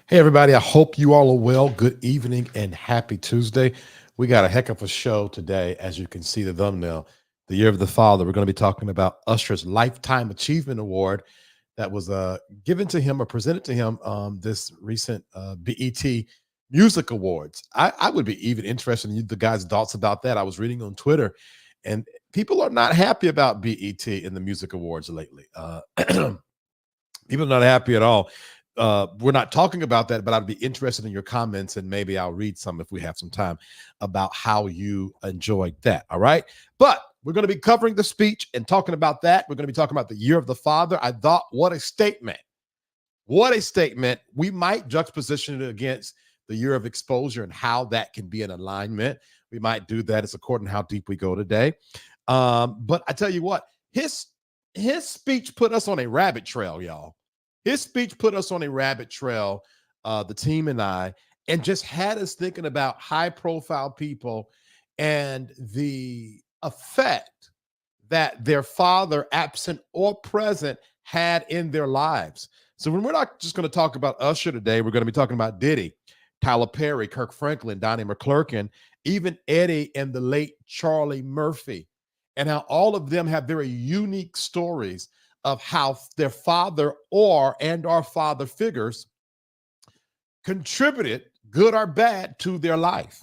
Hey, everybody. I hope you all are well. Good evening and happy Tuesday. We got a heck of a show today. As you can see the thumbnail, the Year of the Father. We're going to be talking about Usher's Lifetime Achievement Award that was given to him or presented to him this recent BET Music Awards. I would be even interested in the guys' thoughts about that. I was reading on Twitter, and people are not happy about BET in the Music Awards lately. People are not happy at all. We're not talking about that, but I'd be interested in your comments, and maybe I'll read some if we have some time about how you enjoyed that. All right. But we're going to be covering the speech and talking about that. We're going to be talking about the Year of the Father. I thought, what a statement. What a statement. We might juxtaposition it against the Year of Exposure and how that can be an alignment. We might do that. It's according to how deep we go today. But I tell you what, his speech put us on a rabbit trail, y'all. His speech put us on a rabbit trail, the team and I, and just had us thinking about high-profile people and the effect that their father, absent or present, had in their lives. So when we're not just going to talk about Usher today, we're going to be talking about Diddy, Tyler Perry, Kirk Franklin, Donnie McClurkin, even Eddie and the late Charlie Murphy, and how all of them have very unique stories of how their father and our father figures contributed, good or bad, to their life.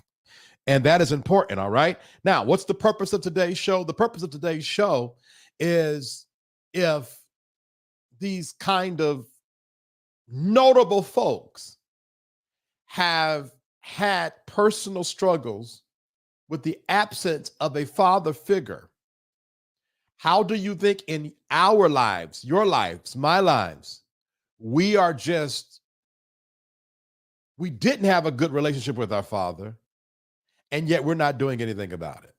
And that is important, all right? Now, what's the purpose of today's show? The purpose of today's show is if these kind of notable folks have had personal struggles with the absence of a father figure, how do you think in our lives, your lives, my lives, we didn't have a good relationship with our father, and yet we're not doing anything about it?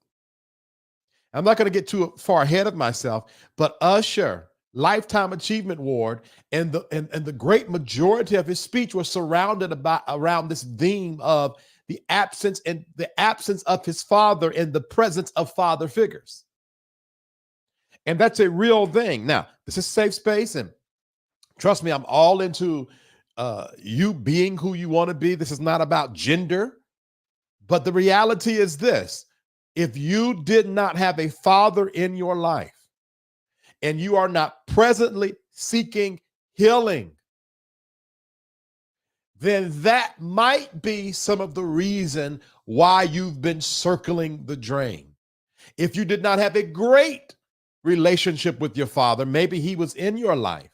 I'm not going to get too far ahead of myself, but Usher, Lifetime Achievement Award, and the great majority of his speech was surrounded around this theme of the absence of his father and the presence of father figures. And that's a real thing. Now, this is Safe Space, and trust me, I'm all into you being who you want to be. This is not about gender, but the reality is this. If you did not have a father in your life and you are not presently seeking healing, then that might be some of the reason why you've been circling the drain. If you did not have a great relationship with your father, maybe he was in your life,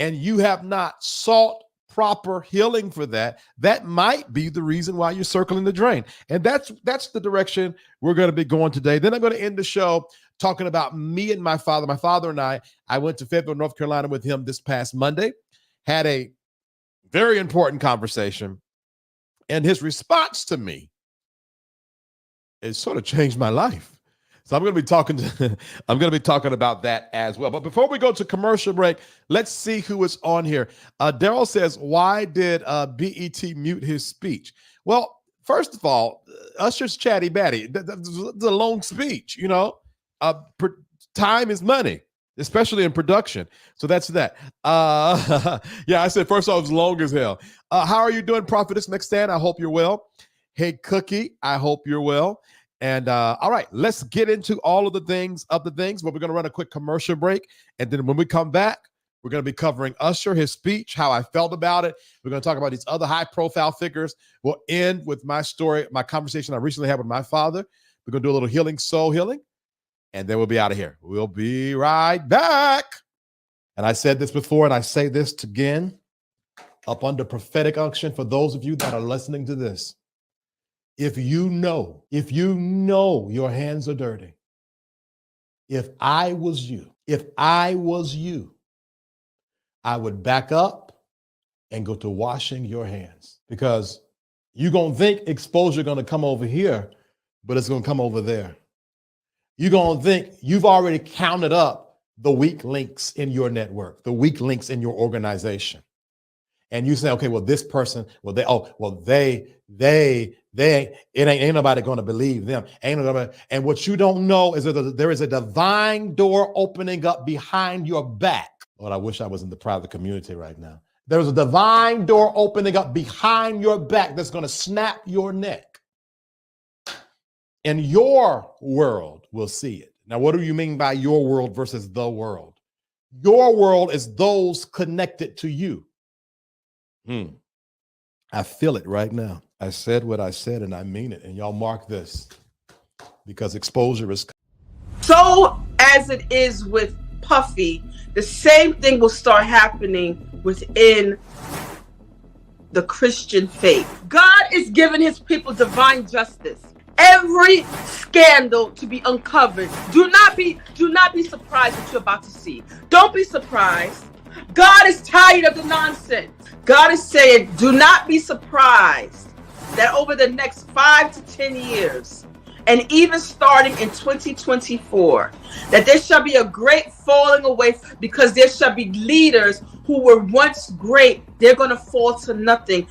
and you have not sought proper healing for that, that might be the reason why you're circling the drain. And that's the direction we're going to be going today. Then I'm going to end the show talking about me and my father. My father and I went to Fayetteville, North Carolina with him this past Monday, had a very important conversation, and his response to me has sort of changed my life. So I'm going to be talking about that as well. But before we go to commercial break, let's see who is on here. Daryl says, why did BET mute his speech? Well, first of all, Usher's chatty batty. That's a long speech, you know. Time is money, especially in production. So that's that. Yeah, I said first off, it's long as hell. How are you doing, Prophetess McStan? I hope you're well. Hey, Cookie, I hope you're well. And all right, let's get into all of the things, but we're going to run a quick commercial break. And then when we come back, we're going to be covering Usher, his speech, how I felt about it. We're going to talk about these other high-profile figures. We'll end with my story, my conversation I recently had with my father. We're going to do a little healing, soul healing, and then we'll be out of here. We'll be right back. And I said this before, and I say this again, up under prophetic unction for those of you that are listening to this. If you know your hands are dirty, if I was you, I would back up and go to washing your hands, because you're going to think exposure going to come over here, but it's going to come over there. You're going to think you've already counted up the weak links in your network, the weak links in your organization. And you say, okay, well, this person, they ain't nobody going to believe them. Ain't nobody. And what you don't know is that there is a divine door opening up behind your back. Lord, I wish I was in the private community right now. There's a divine door opening up behind your back that's going to snap your neck. And your world will see it. Now, what do you mean by your world versus the world? Your world is those connected to you. I feel it right now. I said what I said, and I mean it. And y'all mark this, because exposure is. So as it is with Puffy, the same thing will start happening within the Christian faith. God is giving his people divine justice. Every scandal to be uncovered. Do not be surprised what you're about to see. Don't be surprised. God is tired of the nonsense. God is saying, do not be surprised that over the next 5 to 10 years, and even starting in 2024, that there shall be a great falling away, because there shall be leaders who were once great. They're going to fall to nothing.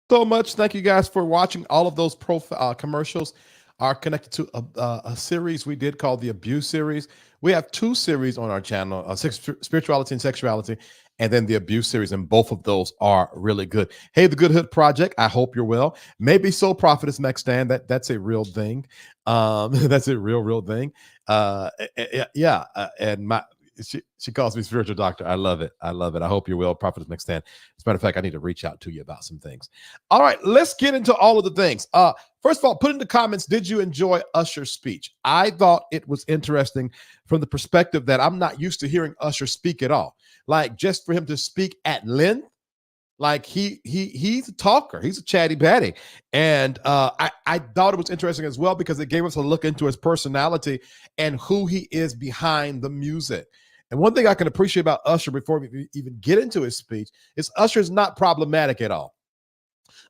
So much. Thank you guys for watching. All of those commercials are connected to a series we did called the Abuse series. We have 2 series on our channel, Spirituality and Sexuality, and then the Abuse series, and both of those are really good. Hey, the Good Hood Project, I hope you're well. Maybe so, Prophetess Mexstan, that's a real thing. That's a real thing. And she calls me spiritual doctor. I love it. I hope you're well, Prophetess Mexstan. As a matter of fact, I need to reach out to you about some things. All right, let's get into all of the things. First of all, put in the comments, did you enjoy Usher's speech? I thought it was interesting from the perspective that I'm not used to hearing Usher speak at all. Like, just for him to speak at length, like he's a talker. He's a chatty patty. And I thought it was interesting as well, because it gave us a look into his personality and who he is behind the music. And one thing I can appreciate about Usher, before we even get into his speech, is Usher's not problematic at all.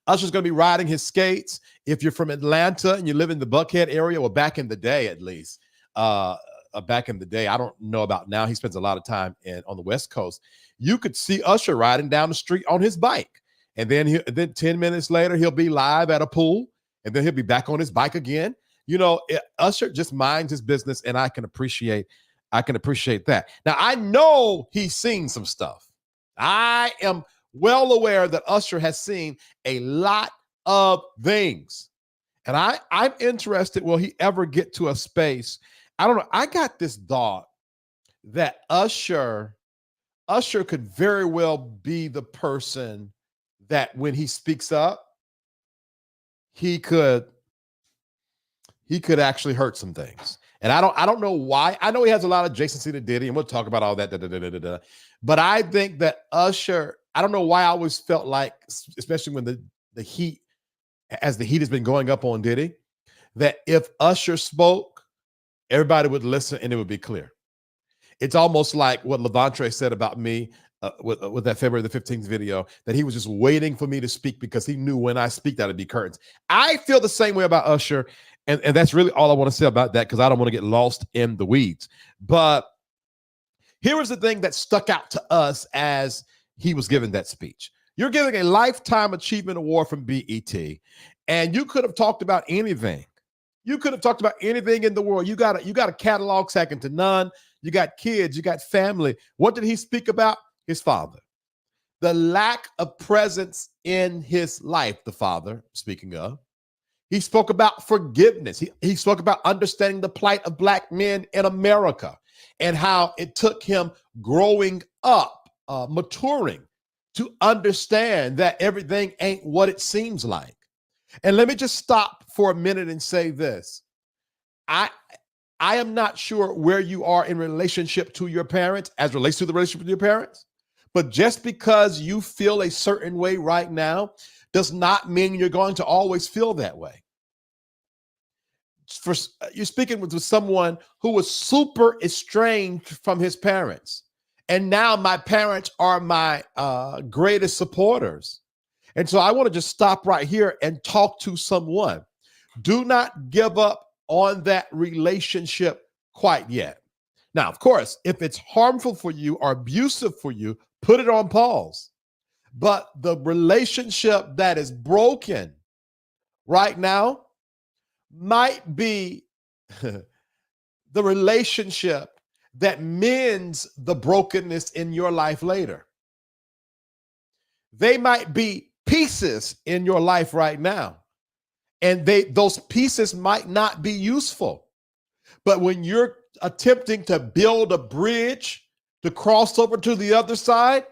Usher's going to be riding his skates. If you're from Atlanta and you live in the Buckhead area, well, back in the day at least, back in the day, I don't know about now, he spends a lot of time on the West Coast. You could see Usher riding down the street on his bike. And then 10 minutes later, he'll be live at a pool, and then he'll be back on his bike again. You know, Usher just minds his business, and I can appreciate that. Now, I know he's seen some stuff. I am well aware that Usher has seen a lot of things. And I'm interested, will he ever get to a space? I don't know. I got this thought that Usher could very well be the person that when he speaks up, he could actually hurt some things. And I don't know why. I know he has a lot of adjacency to Diddy, and we'll talk about all that. But I think that Usher, I don't know why I always felt like, especially when the heat has been going up on Diddy, that if Usher spoke, everybody would listen and it would be clear. It's almost like what Levantre said about me with that February the 15th video, that he was just waiting for me to speak because he knew when I speak that it'd be curtains. I feel the same way about Usher. And that's really all I want to say about that, because I don't want to get lost in the weeds. But here was the thing that stuck out to us as he was giving that speech. You're giving a Lifetime Achievement Award from BET, and you could have talked about anything. You could have talked about anything in the world. You got a catalog second to none. You got kids. You got family. What did he speak about? His father. The lack of presence in his life, the father, speaking of. He spoke about forgiveness. He spoke about understanding the plight of Black men in America and how it took him growing up, maturing, to understand that everything ain't what it seems like. And let me just stop for a minute and say this. I am not sure where you are in relationship to your parents as relates to the relationship with your parents, but just because you feel a certain way right now does not mean you're going to always feel that way. You're speaking with someone who was super estranged from his parents. And now my parents are my greatest supporters. And so I want to just stop right here and talk to someone. Do not give up on that relationship quite yet. Now, of course, if it's harmful for you or abusive for you, put it on pause. But the relationship that is broken right now might be the relationship that mends the brokenness in your life later. They might be pieces in your life right now, and those pieces might not be useful. But when you're attempting to build a bridge to cross over to the other side,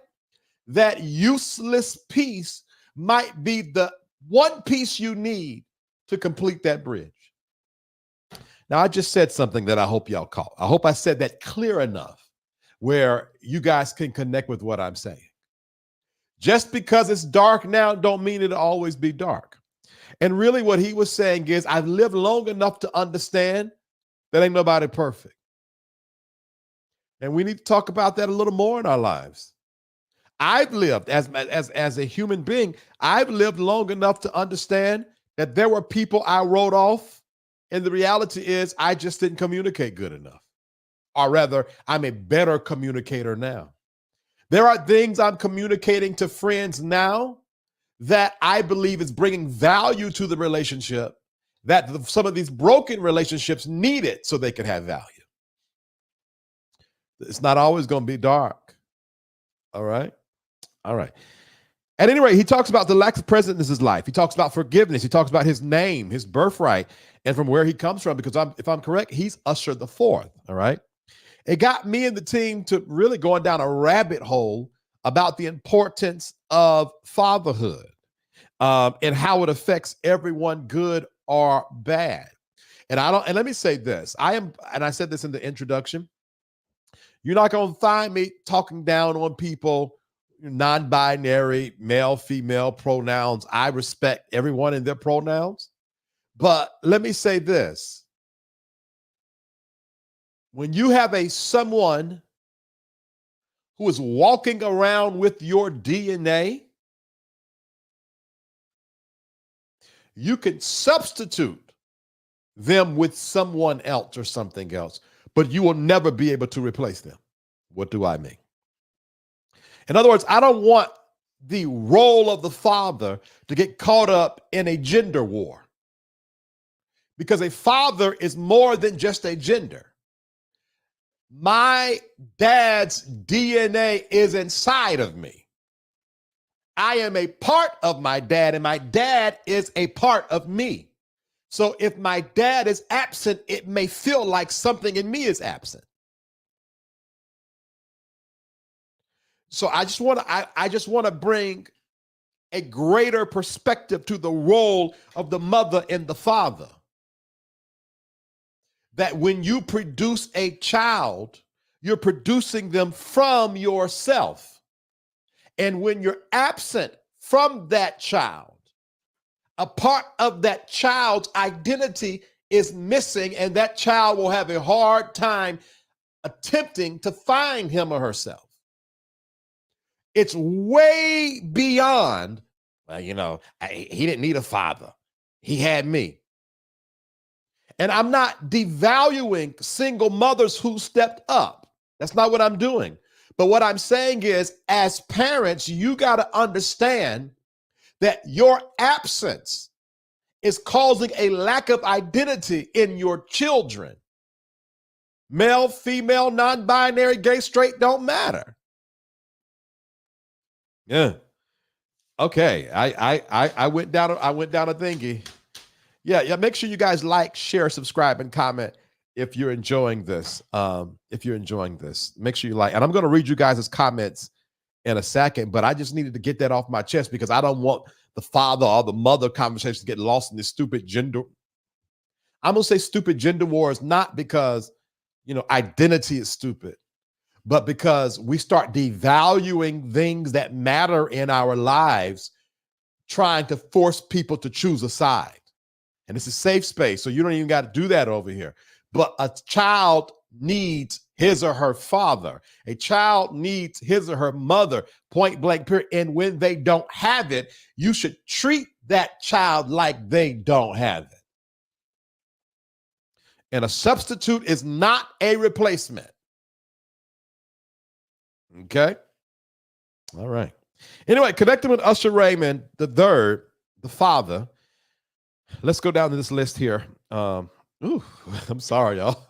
that useless piece might be the one piece you need to complete that bridge. Now, I just said something that I hope y'all caught. I hope I said that clear enough where you guys can connect with what I'm saying. Just because it's dark now don't mean it'll always be dark. And really what he was saying is, I've lived long enough to understand that ain't nobody perfect. And we need to talk about that a little more in our lives. I've lived as a human being, I've lived long enough to understand that there were people I wrote off, and the reality is I just didn't communicate good enough. Or rather, I'm a better communicator now. There are things I'm communicating to friends now that I believe is bringing value to the relationship that some of these broken relationships needed so they could have value. It's not always going to be dark. All right. All right. At any rate, he talks about the lack of presence in his life. He talks about forgiveness. He talks about his name, his birthright, and from where he comes from, because if I'm correct, he's Usher the fourth. All right. It got me and the team to really going down a rabbit hole about the importance of fatherhood and how it affects everyone, good or bad. And let me say this. And I said this in the introduction. You're not going to find me talking down on people, non-binary, male, female pronouns. I respect everyone in their pronouns. But let me say this. When you have someone who is walking around with your DNA, you can substitute them with someone else or something else, but you will never be able to replace them. What do I mean? In other words, I don't want the role of the father to get caught up in a gender war, because a father is more than just a gender. My dad's DNA is inside of me. I am a part of my dad, and my dad is a part of me. So if my dad is absent, it may feel like something in me is absent. So I just want to bring a greater perspective to the role of the mother and the father. That when you produce a child, you're producing them from yourself. And when you're absent from that child, a part of that child's identity is missing, and that child will have a hard time attempting to find him or herself. It's way beyond, well, he didn't need a father. He had me. And I'm not devaluing single mothers who stepped up. That's not what I'm doing. But what I'm saying is, as parents, you got to understand that your absence is causing a lack of identity in your children. Male, female, non-binary, gay, straight, don't matter. Yeah. Okay. I went down a thingy. Yeah. Make sure you guys like, share, subscribe, and comment if you're enjoying this. Make sure you like. And I'm going to read you guys' comments in a second, but I just needed to get that off my chest because I don't want the father or the mother conversation to get lost in this stupid gender. I'm going to say stupid gender wars, not because, identity is stupid, but because we start devaluing things that matter in our lives, trying to force people to choose a side. And this is safe space, so you don't even got to do that over here. But a child needs his or her father. A child needs his or her mother, point blank, period. And when they don't have it, you should treat that child like they don't have it. And a substitute is not a replacement. Okay? All right. Anyway, connecting with Usher Raymond the third, the father. Let's go down to this list here. Ooh, I'm sorry, y'all.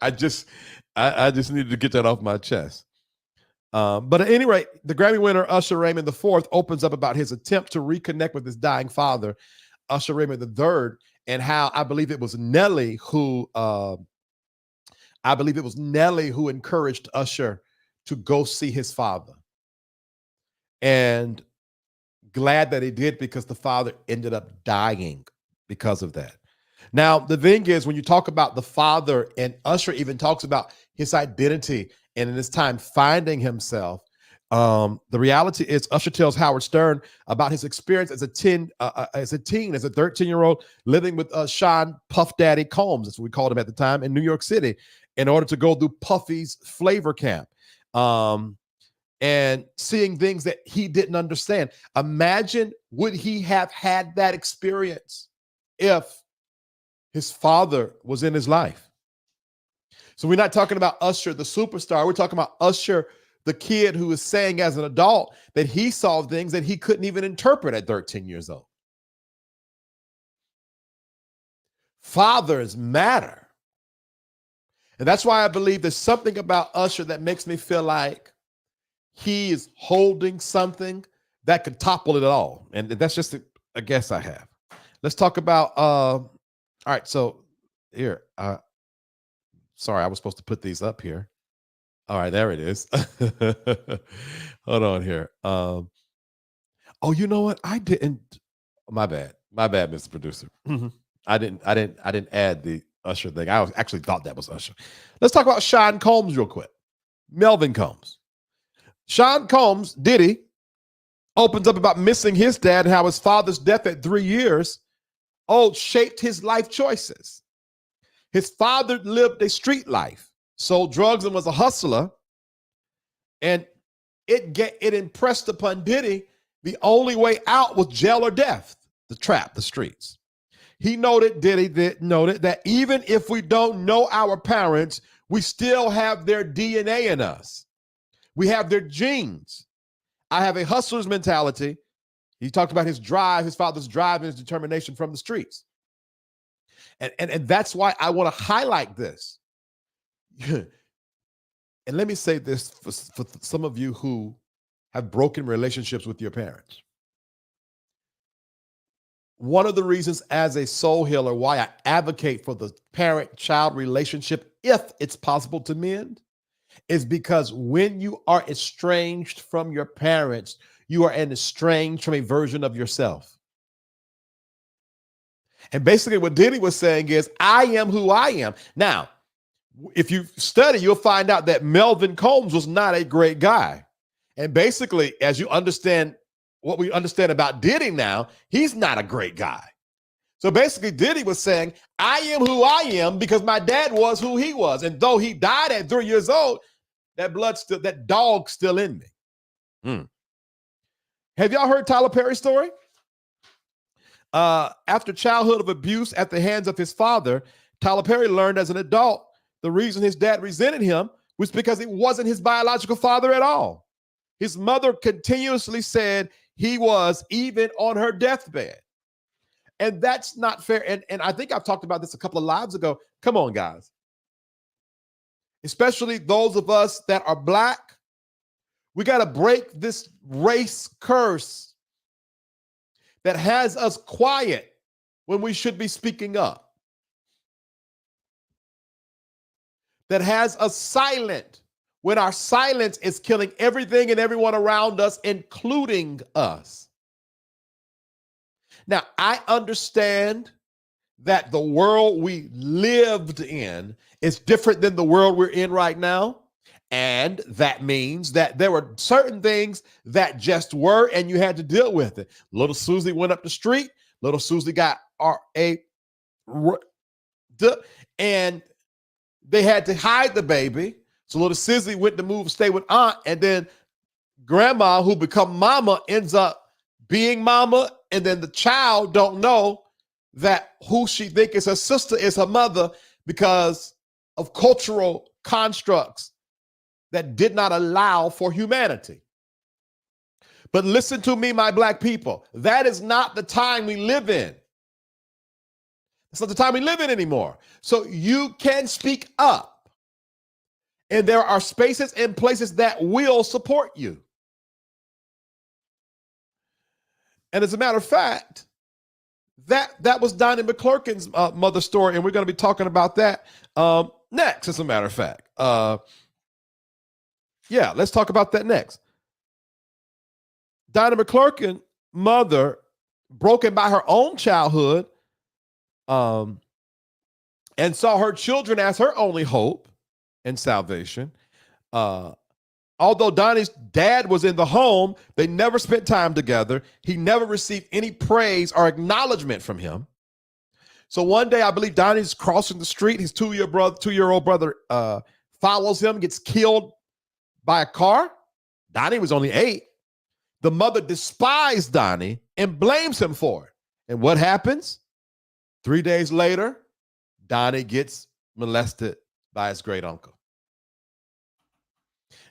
I just needed to get that off my chest. But at any rate, the Grammy winner Usher Raymond IV opens up about his attempt to reconnect with his dying father, Usher Raymond III, and how I believe it was Nelly who encouraged Usher to go see his father. And glad that he did, because the father ended up dying because of that. Now, the thing is, when you talk about the father, and Usher even talks about his identity and in his time finding himself, the reality is Usher tells Howard Stern about his experience as a 13-year-old living with Sean Puff Daddy Combs, as we called him at the time, in New York City, in order to go through Puffy's flavor camp. And seeing things that he didn't understand. Imagine, would he have had that experience if his father was in his life? So we're not talking about Usher, the superstar. We're talking about Usher, the kid who is saying as an adult that he saw things that he couldn't even interpret at 13 years old. Fathers matter. And that's why I believe there's something about Usher that makes me feel like he is holding something that could topple it all. And that's just a guess I have. Let's talk about, all right, so here, sorry, I was supposed to put these up here. All right, there it is. Hold on here. Oh, you know what? I didn't, my bad, Mr. Producer. I didn't add the Usher thing. I actually thought that was Usher. Let's talk about Sean Combs real quick. Melvin Combs. Sean Combs, Diddy, opens up about missing his dad and how his father's death at 3 years old shaped his life choices. His father lived a street life, sold drugs, and was a hustler. And it impressed upon Diddy the only way out was jail or death, the trap, the streets. Diddy noted that even if we don't know our parents, we still have their DNA in us. We have their genes. I have a hustler's mentality. He talked about his drive, his father's drive, and his determination from the streets. And that's why I want to highlight this. And let me say this for some of you who have broken relationships with your parents. One of the reasons as a soul healer why I advocate for the parent-child relationship, if it's possible to mend, is because when you are estranged from your parents, you are estranged from a version of yourself. And basically what Diddy was saying is, I am who I am. Now, if you study, you'll find out that Melvin Combs was not a great guy. And basically, as you understand what we understand about Diddy now, he's not a great guy. So basically, Diddy was saying, I am who I am because my dad was who he was. And though he died at 3 years old, that dog's still in me. Have y'all heard Tyler Perry's story? After childhood of abuse at the hands of his father, Tyler Perry learned as an adult the reason his dad resented him was because he wasn't his biological father at all. His mother continuously said he was, even on her deathbed. And that's not fair. And I think I've talked about this a couple of lives ago. Come on, guys. Especially those of us that are Black. We got to break this race curse that has us quiet when we should be speaking up. That has us silent when our silence is killing everything and everyone around us, including us. Now, I understand that the world we lived in is different than the world we're in right now. And that means that there were certain things that just were, and you had to deal with it. Little Susie went up the street. Little Susie got and they had to hide the baby. So little Susie went to stay with aunt, and then grandma, who become mama, ends up being mama, and then the child don't know that who she think is her sister is her mother because of cultural constructs that did not allow for humanity. But listen to me, my black people. That is not the time we live in. It's not the time we live in anymore. So you can speak up. And there are spaces and places that will support you. And as a matter of fact, that was Donnie McClurkin's mother story, and we're going to be talking about that next, as a matter of fact. Yeah, let's talk about that next. Donnie McClurkin, mother, broken by her own childhood, and saw her children as her only hope and salvation. Although Donnie's dad was in the home, they never spent time together. He never received any praise or acknowledgement from him. So one day, I believe Donnie's crossing the street. His two-year-old brother follows him, gets killed by a car. Donnie was only 8. The mother despised Donnie and blames him for it. And what happens? 3 days later, Donnie gets molested by his great uncle.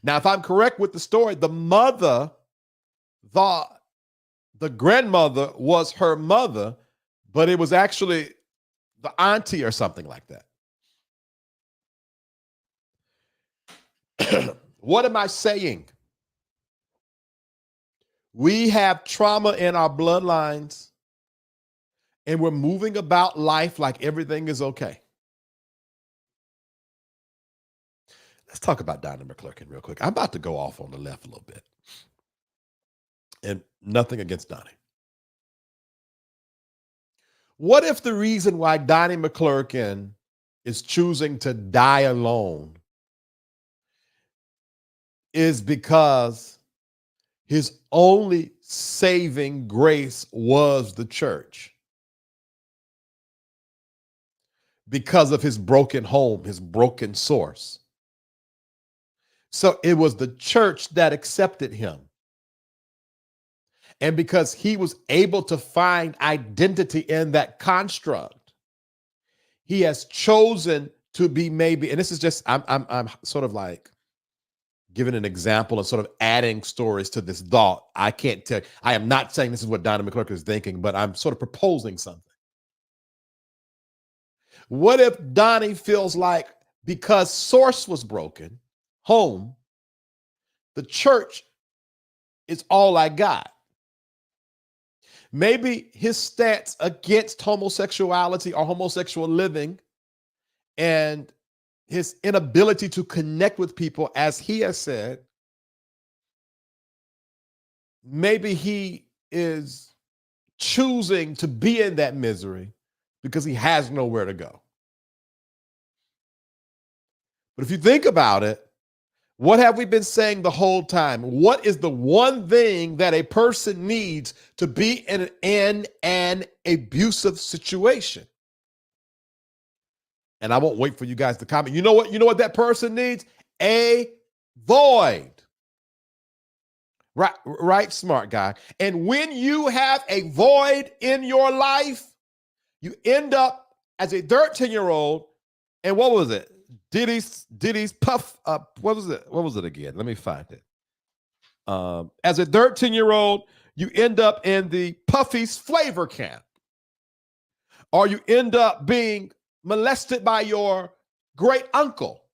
Now, if I'm correct with the story, the mother thought the grandmother was her mother, but it was actually the auntie or something like that. What am I saying? We have trauma in our bloodlines, and we're moving about life like everything is okay. Let's talk about Donnie McClurkin real quick. I'm about to go off on the left a little bit. And nothing against Donnie. What if the reason why Donnie McClurkin is choosing to die alone is because his only saving grace was the church? Because of his broken home, his broken source. So it was the church that accepted him. And because he was able to find identity in that construct, he has chosen to be maybe, and this is just, I'm sort of like giving an example and sort of adding stories to this thought. I can't tell, I am not saying this is what Donnie McClurkin is thinking, but I'm sort of proposing something. What if Donnie feels like because source was broken, home, the church is all I got? Maybe his stance against homosexuality or homosexual living and his inability to connect with people, as he has said, maybe he is choosing to be in that misery because he has nowhere to go. But if you think about it, what have we been saying the whole time? What is the one thing that a person needs to be in an abusive situation? And I won't wait for you guys to comment. You know what? You know what that person needs? A void. Right, smart guy. And when you have a void in your life, you end up as a 13-year-old, and what was it? Diddy's puff up. What was it again? Let me find it. As a 13-year-old, you end up in the Puffy's flavor camp, or you end up being molested by your great uncle.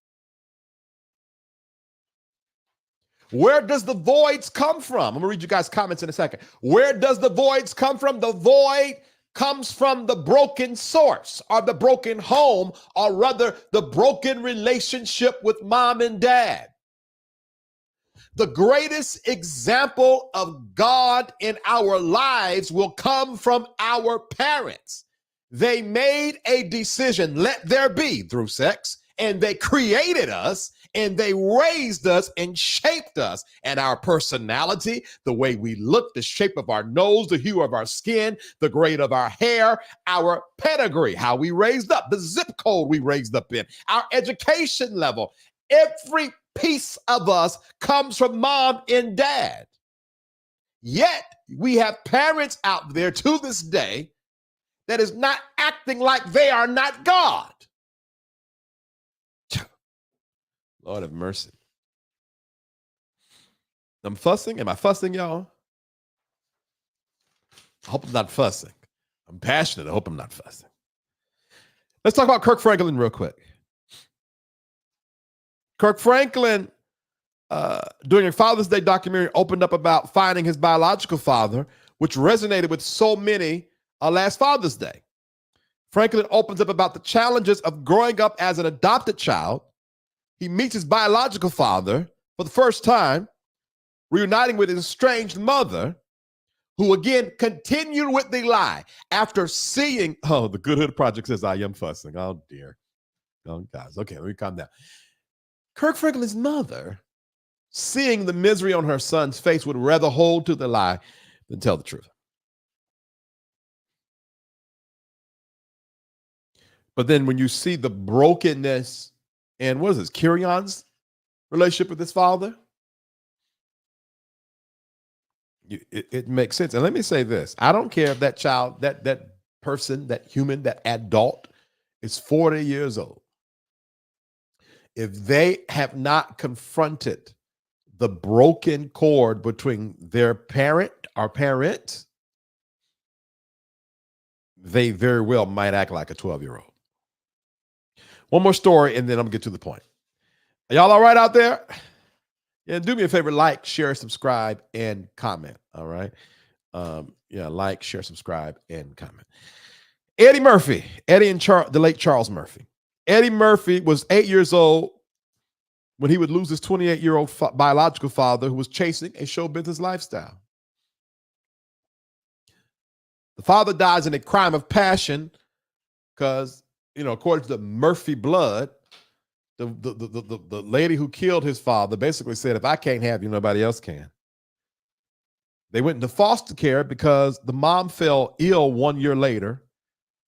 Where does the voids come from? I'm gonna read you guys' comments in a second. Where does the voids come from? The void comes from the broken source, or the broken home, or rather the broken relationship with mom and dad. The greatest example of God in our lives will come from our parents. They made a decision, let there be, through sex, and they created us, and they raised us and shaped us, and our personality, the way we look, the shape of our nose, the hue of our skin, the grade of our hair, our pedigree, how we raised up, the zip code we raised up in, our education level. Every piece of us comes from mom and dad. Yet we have parents out there to this day that is not acting like they are not God. Lord have mercy. I'm fussing. Am I fussing, y'all? I hope I'm not fussing. I'm passionate. I hope I'm not fussing. Let's talk about Kirk Franklin real quick. Kirk Franklin, during a Father's Day documentary, opened up about finding his biological father, which resonated with so many last Father's Day. Franklin opens up about the challenges of growing up as an adopted child. He meets his biological father for the first time, reuniting with his estranged mother, who again continued with the lie after seeing, the Good Hood Project says I am fussing. Oh dear. Oh guys, okay, let me calm down. Kirk Franklin's mother, seeing the misery on her son's face, would rather hold to the lie than tell the truth. But then when you see the brokenness and what is this, Kyrion's relationship with his father, it makes sense. And let me say this. I don't care if that child, that person, that human, that adult is 40 years old. If they have not confronted the broken cord between their parent or parents, they very well might act like a 12-year-old. One more story, and then I'm going to get to the point. Are y'all all right out there? Yeah, do me a favor, like, share, subscribe, and comment, all right? Like, share, subscribe, and comment. Eddie Murphy, Eddie and the late Charles Murphy. Eddie Murphy was 8 years old when he would lose his 28-year-old biological father who was chasing a show business lifestyle. The father dies in a crime of passion because, according to the Murphy blood, the lady who killed his father basically said, if I can't have you, nobody else can. They went into foster care because the mom fell ill 1 year later.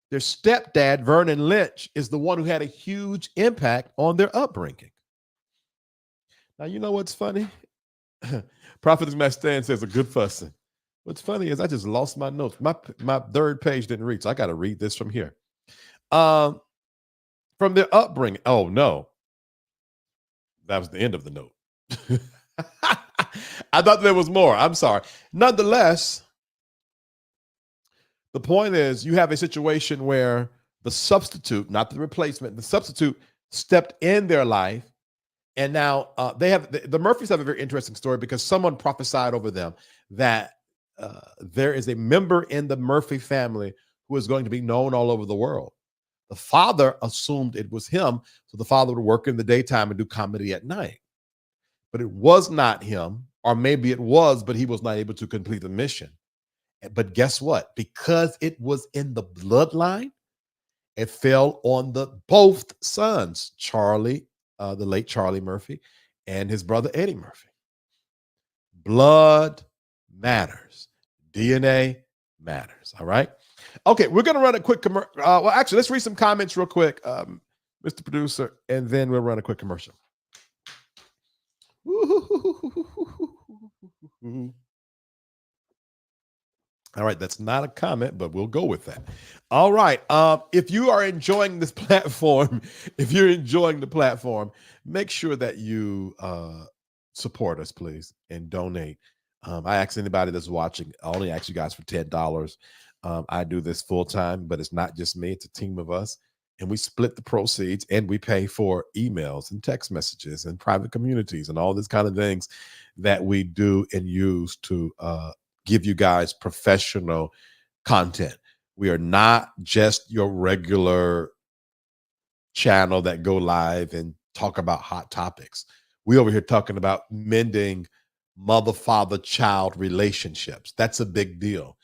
Their stepdad, Vernon Lynch, is the one who had a huge impact on their upbringing. Now, you know what's funny? Prophet Matt Stan says a good fussing. What's funny is I just lost my notes. My third page didn't read, so I got to read this from here. From their upbringing. Oh, no. That was the end of the note. I thought there was more. I'm sorry. Nonetheless, the point is you have a situation where the substitute, not the replacement, the substitute stepped in their life. And now the Murphys have a very interesting story because someone prophesied over them that there is a member in the Murphy family who is going to be known all over the world. The father assumed it was him, so the father would work in the daytime and do comedy at night. But it was not him, or maybe it was, but he was not able to complete the mission. But guess what? Because it was in the bloodline, it fell on both sons, Charlie, the late Charlie Murphy, and his brother Eddie Murphy. Blood matters. DNA matters. All right. Okay, we're going to run a quick commercial. Actually, let's read some comments real quick, Mr. Producer, and then we'll run a quick commercial. All right, that's not a comment, but we'll go with that. All right, if you are enjoying this platform, if you're enjoying the platform, make sure that you support us, please, and donate. I ask anybody that's watching, I only ask you guys for $10. I do this full time, but it's not just me, it's a team of us. And we split the proceeds and we pay for emails and text messages and private communities and all these kind of things that we do and use to give you guys professional content. We are not just your regular channel that go live and talk about hot topics. We over here talking about mending mother, father, child relationships. That's a big deal.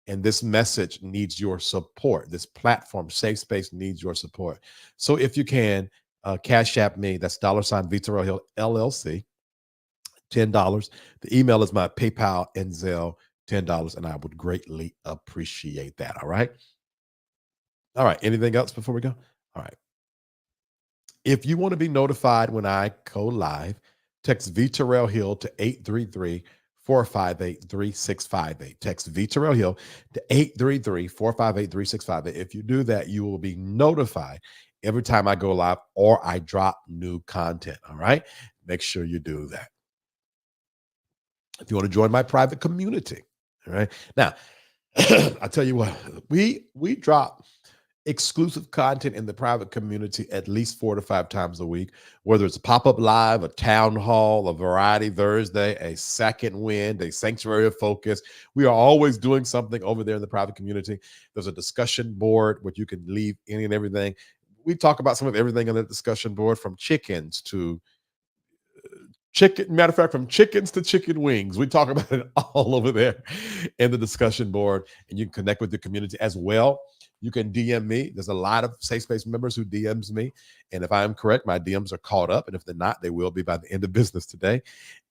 And this message needs your support. This platform, SafeSpace, needs your support. So if you can, Cash App me. That's $ VTerrillHill LLC, $10. The email is my PayPal and Zelle, $10, and I would greatly appreciate that. All right. All right. Anything else before we go? All right. If you want to be notified when I go live, text VTerrillHill to 833-458-3658. Text VTerrillHill to 833-458-3658. If you do that, you will be notified every time I go live or I drop new content. All right. Make sure you do that. If you want to join my private community. All right. Now, I tell you what, we drop exclusive content in the private community at least 4 to 5 times a week, whether it's a pop-up live, a town hall, a variety Thursday, a second wind, a sanctuary of focus. We are always doing something over there in the private community. There's a discussion board where you can leave any and everything. We talk about some of everything on the discussion board, from chickens to chicken. Matter of fact, from chickens to chicken wings. We talk about it all over there in the discussion board, and you can connect with the community as well. You can DM me. There's a lot of SafeSpace members who DMs me. And if I am correct, my DMs are caught up. And if they're not, they will be by the end of business today.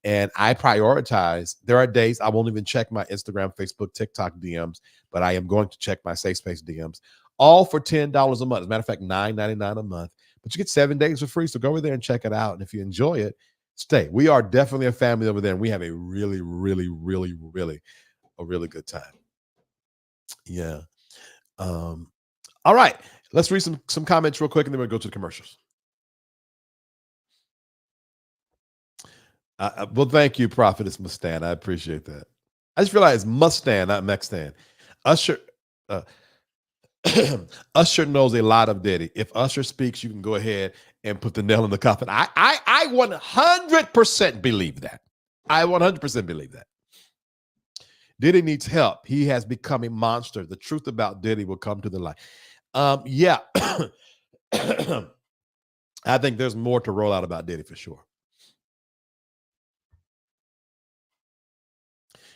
And I prioritize. There are days I won't even check my Instagram, Facebook, TikTok DMs, but I am going to check my SafeSpace DMs, all for $10 a month. As a matter of fact, $9.99 a month. But you get 7 days for free. So go over there and check it out. And if you enjoy it, stay. We are definitely a family over there. And we have a really, really, really, really, a really good time. Yeah. All right, let's read some comments real quick, and then we'll go to the commercials. Well, thank you, Prophetess Mustan. I appreciate that. I just realized Mustan, not Mextan. Usher, Usher knows a lot of Diddy. If Usher speaks, you can go ahead and put the nail in the coffin. I 100% believe that. I 100% believe that. Diddy needs help. He has become a monster. The truth about Diddy will come to the light. Yeah. I think there's more to roll out about Diddy for sure.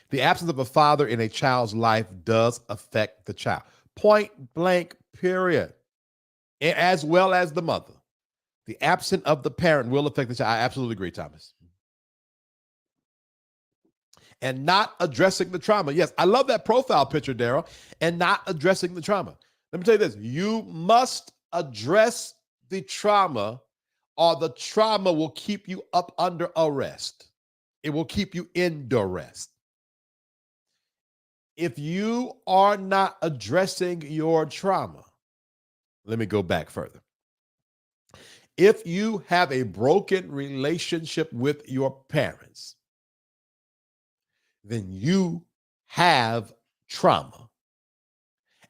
The absence of a father in a child's life does affect the child. Point blank, period. As well as the mother. The absence of the parent will affect the child. I absolutely agree, Thomas. And not addressing the trauma. Yes, I love that profile picture, Daryl. And not addressing the trauma. Let me tell you this. You must address the trauma, or the trauma will keep you up under arrest. It will keep you in duress. If you are not addressing your trauma, let me go back further. If you have a broken relationship with your parents, then you have trauma.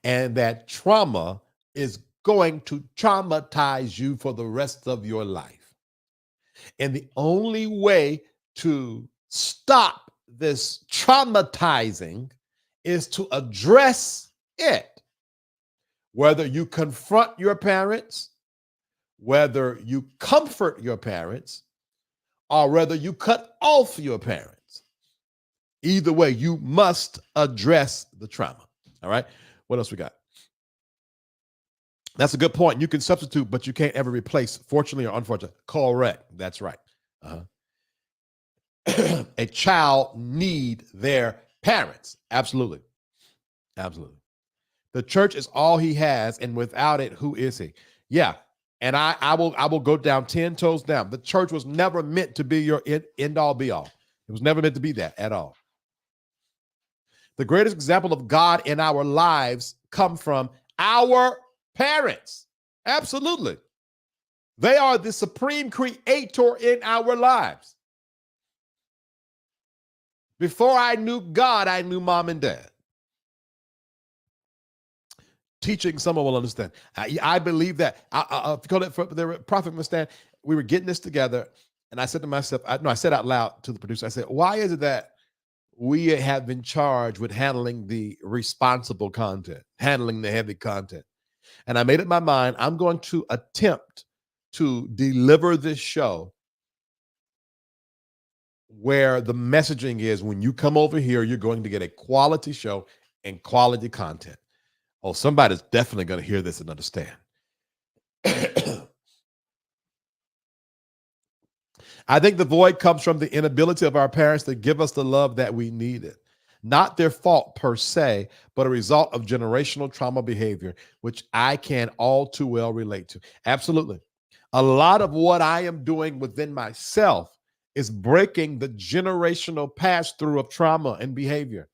And that trauma is going to traumatize you for the rest of your life. And the only way to stop this traumatizing is to address it. Whether you confront your parents, whether you comfort your parents, or whether you cut off your parents. Either way, you must address the trauma. All right. What else we got? That's a good point. You can substitute, but you can't ever replace, fortunately or unfortunately. Correct. That's right. A child need their parents. Absolutely. Absolutely. The church is all he has, and without it, who is he? Yeah. And I will go down 10 toes down. The church was never meant to be your end all be all. It was never meant to be that at all. The greatest example of God in our lives come from our parents. Absolutely. They are the supreme creator in our lives. Before I knew God, I knew mom and dad. Teaching, someone will understand. I believe that. The Prophet Mustan, we were getting this together, and I said to myself, I said out loud to the producer, I said, why is it that we have been charged with handling the responsible content, handling the heavy content? And I made up my mind, I'm going to attempt to deliver this show where the messaging is, when you come over here, you're going to get a quality show and quality content. Oh, somebody's definitely going to hear this and understand. I think the void comes from the inability of our parents to give us the love that we needed. Not their fault per se, but a result of generational trauma behavior, which I can all too well relate to. Absolutely. A lot of what I am doing within myself is breaking the generational pass-through of trauma and behavior.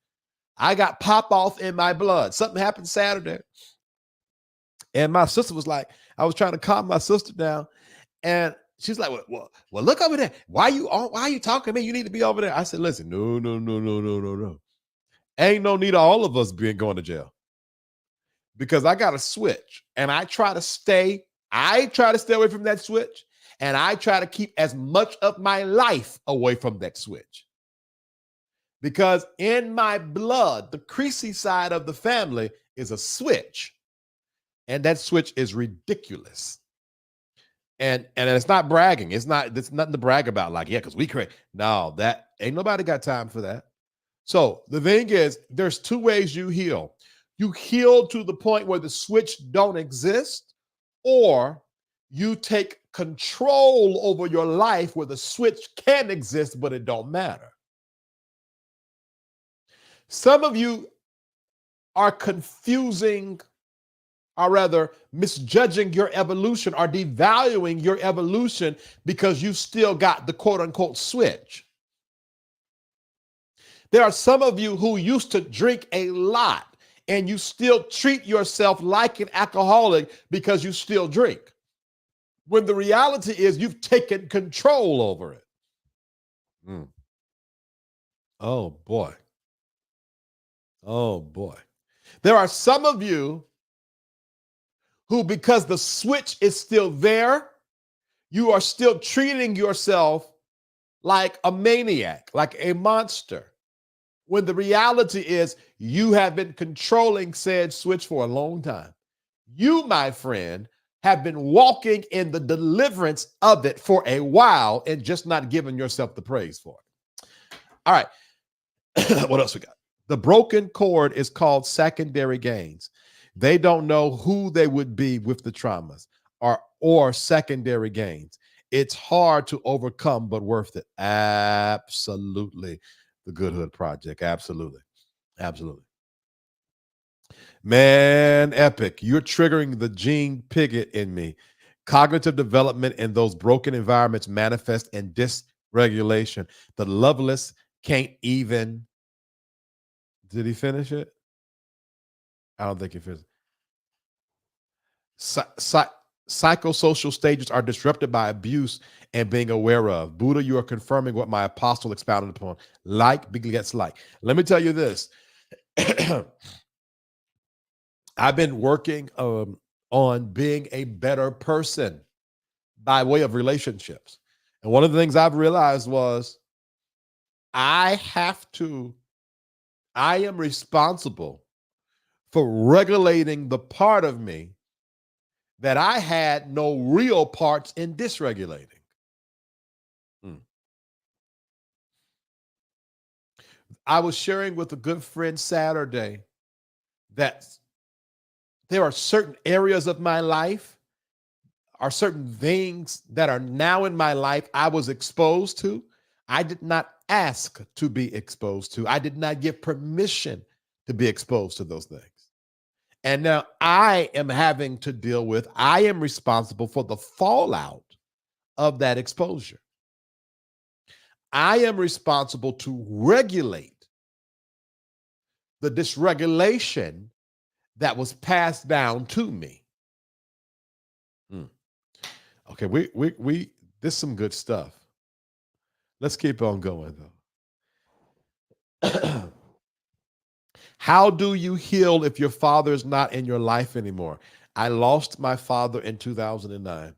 I got pop-off in my blood. Something happened Saturday. And my sister was like, I was trying to calm my sister down. And she's like, well, look over there. Why are you talking to me? You need to be over there. I said, listen, no. Ain't no need of all of us going to jail, because I got a switch, and I try to stay away from that switch, and I try to keep as much of my life away from that switch. Because in my blood, the Creasy side of the family is a switch, and that switch is ridiculous. And it's not bragging. It's nothing to brag about. Like, yeah, because we create. No, that ain't nobody got time for that. So the thing is, there's two ways you heal. You heal to the point where the switch don't exist, or you take control over your life where the switch can exist, but it don't matter. Some of you are confusing, or rather misjudging your evolution, or devaluing your evolution because you still got the quote unquote switch. There are some of you who used to drink a lot, and you still treat yourself like an alcoholic because you still drink, when the reality is you've taken control over it. Oh boy. Oh boy. There are some of you who, because the switch is still there, you are still treating yourself like a maniac, like a monster, when the reality is you have been controlling said switch for a long time. You, my friend, have been walking in the deliverance of it for a while and just not giving yourself the praise for it. All right. What else we got? The broken chord is called secondary gains. They don't know who they would be with the traumas or secondary gains. It's hard to overcome, but worth it. Absolutely. The Good Hood Project. Absolutely. Absolutely. Man, epic. You're triggering the Gene Piggott in me. Cognitive development in those broken environments manifest in dysregulation. The loveless can't even. Did he finish it? I don't think he finished. Psychosocial stages are disrupted by abuse and being aware of. Buddha, you are confirming what my apostle expounded upon. Like begets like. Let me tell you this. I've been working on being a better person by way of relationships. And one of the things I've realized was I am responsible for regulating the part of me that I had no real parts in dysregulating. I was sharing with a good friend Saturday that there are certain areas of my life, are certain things that are now in my life I was exposed to. I did not ask to be exposed to. I did not give permission to be exposed to those things. And now I am having to deal with, I am responsible for the fallout of that exposure. I am responsible to regulate the dysregulation that was passed down to me. Okay, we this is some good stuff. Let's keep on going though. How do you heal if your father is not in your life anymore? I lost my father in 2009.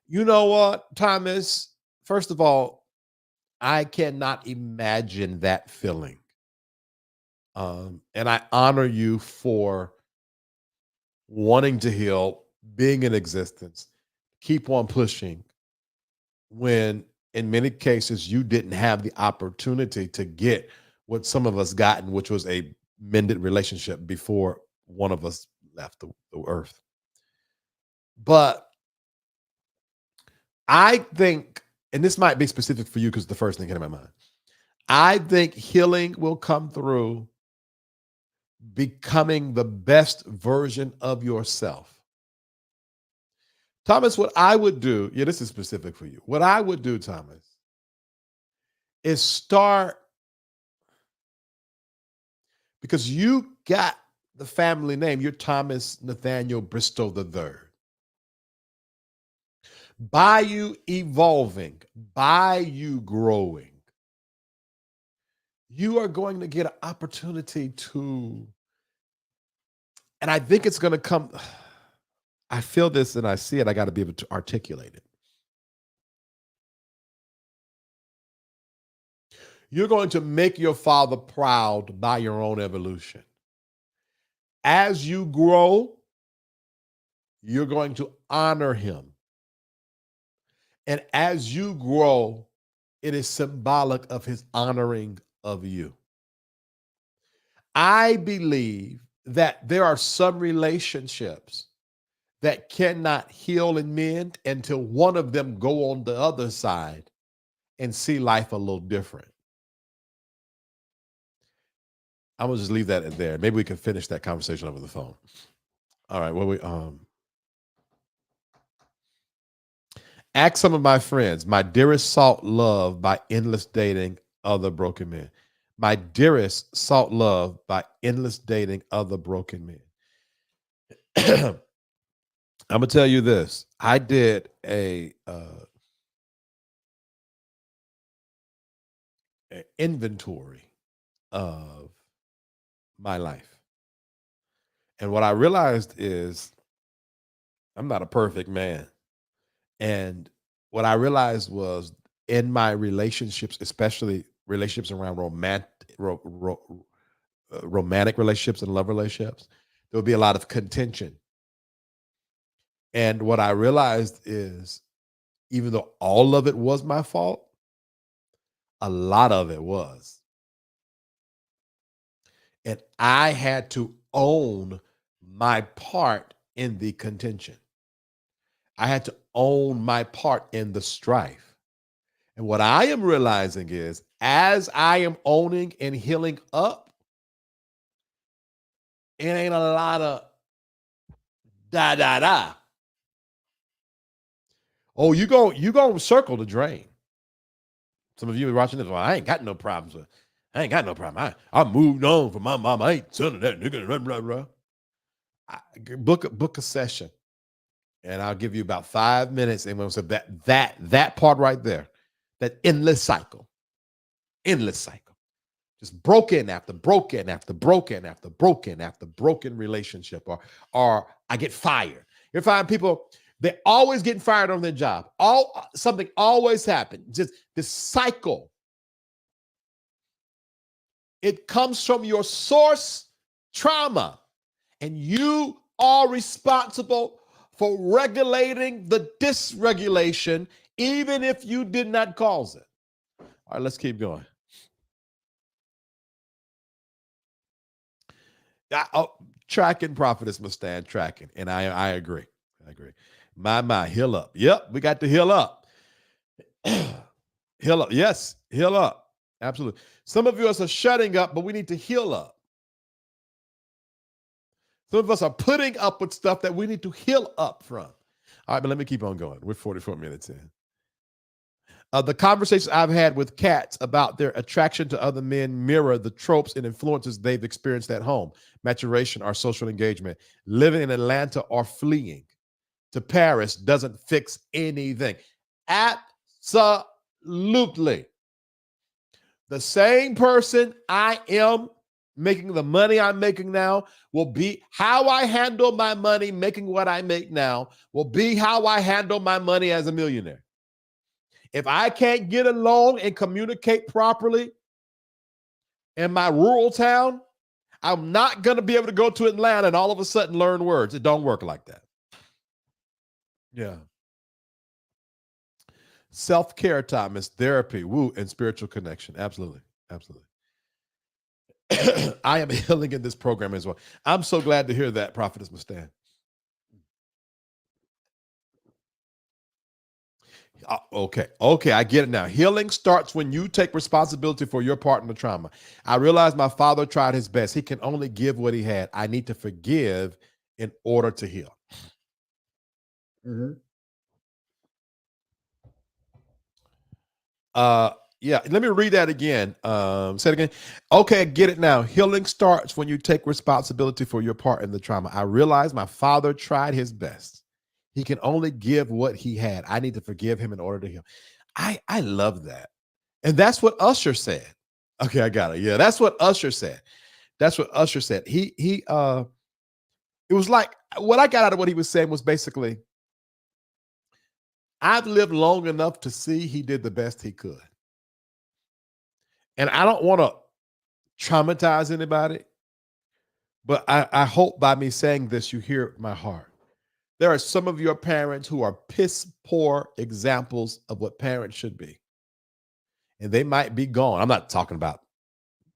You know what, Thomas? First of all, I cannot imagine that feeling. And I honor you for wanting to heal, being in existence, keep on pushing when in many cases you didn't have the opportunity to get what some of us gotten, which was a mended relationship before one of us left the earth. But I think, and this might be specific for you because the first thing came to my mind, I think healing will come through becoming the best version of yourself. Thomas, what I would do, this is specific for you. What I would do, Thomas, is start, because you got the family name, you're Thomas Nathaniel Bristow III. By you evolving, by you growing, you are going to get an opportunity to, and I think it's going to come. I feel this and I see it. I got to be able to articulate it. You're going to make your father proud by your own evolution. As you grow, you're going to honor him. And as you grow, it is symbolic of his honoring of you. I believe that there are some relationships that cannot heal and mend until one of them go on the other side and see life a little different. I'm gonna just leave that there. Maybe we can finish that conversation over the phone. All right. Well, we ask some of my friends, my dearest sought love by endless dating other broken men. My dearest sought love by endless dating other broken men. I'm gonna tell you this. I did a inventory of my life. And what I realized is I'm not a perfect man. And what I realized was in my relationships, especially relationships around romantic relationships and love relationships, there would be a lot of contention. And what I realized is even though all of it was my fault, a lot of it was. And I had to own my part in the contention. I had to own my part in the strife. And what I am realizing is as I am owning and healing up, it ain't a lot of da da da. Oh, you go circle the drain. Some of you are watching this. Well, I ain't got no problems with. I ain't got no problem. I moved on from my mom. I ain't son of that nigga. Blah, blah, blah. Book a session, and I'll give you about 5 minutes. And we'll say that part right there, that endless cycle, just broken after broken after broken after broken after broken relationship, or I get fired. You find people. They're always getting fired on their job. Something always happens. Just this cycle. It comes from your source trauma. And you are responsible for regulating the dysregulation, even if you did not cause it. All right, let's keep going. Tracking, prophetess must stand tracking. And I agree. My, heal up. Yep, we got to heal up. Heal up. Yes, heal up. Absolutely. Some of us are shutting up, but we need to heal up. Some of us are putting up with stuff that we need to heal up from. All right, but let me keep on going. We're 44 minutes in. The conversations I've had with cats about their attraction to other men mirror the tropes and influences they've experienced at home. Maturation or social engagement. Living in Atlanta or fleeing to Paris doesn't fix anything. Absolutely. The same person I am making the money I'm making now will be how I handle my money making what I make now will be how I handle my money as a millionaire. If I can't get along and communicate properly in my rural town, I'm not going to be able to go to Atlanta and all of a sudden learn words. It don't work like that. Yeah. Self-care time is therapy, woo, and spiritual connection. Absolutely. I am healing in this program as well. I'm so glad to hear that, Prophetess Mustan. Okay, I get it now. Healing starts when you take responsibility for your part in the trauma. I realize my father tried his best. He can only give what he had. I need to forgive in order to heal. Mm-hmm. Yeah, let me read that again. Say it again. Okay, I get it now. Healing starts when you take responsibility for your part in the trauma. I realize my father tried his best. He can only give what he had. I need to forgive him in order to heal. I love that. And that's what Usher said. Okay, I got it. Yeah, that's what Usher said. That's what Usher said. It was like what I got out of what he was saying was basically, I've lived long enough to see he did the best he could. And I don't want to traumatize anybody, but I hope by me saying this, you hear my heart. There are some of your parents who are piss poor examples of what parents should be. And they might be gone. I'm not talking about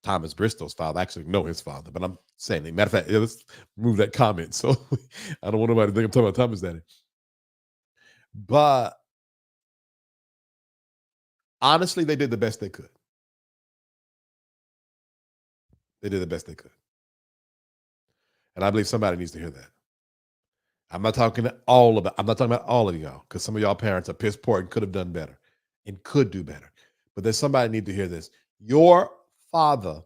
Thomas Bristol's father. I actually know his father, but I'm saying, matter of fact, let's move that comment. So I don't want nobody to think I'm talking about Thomas daddy. But honestly, they did the best they could. They did the best they could. And I believe somebody needs to hear that. I'm not talking about all of y'all, because some of y'all parents are piss poor and could have done better and could do better. But there's somebody need to hear this. Your father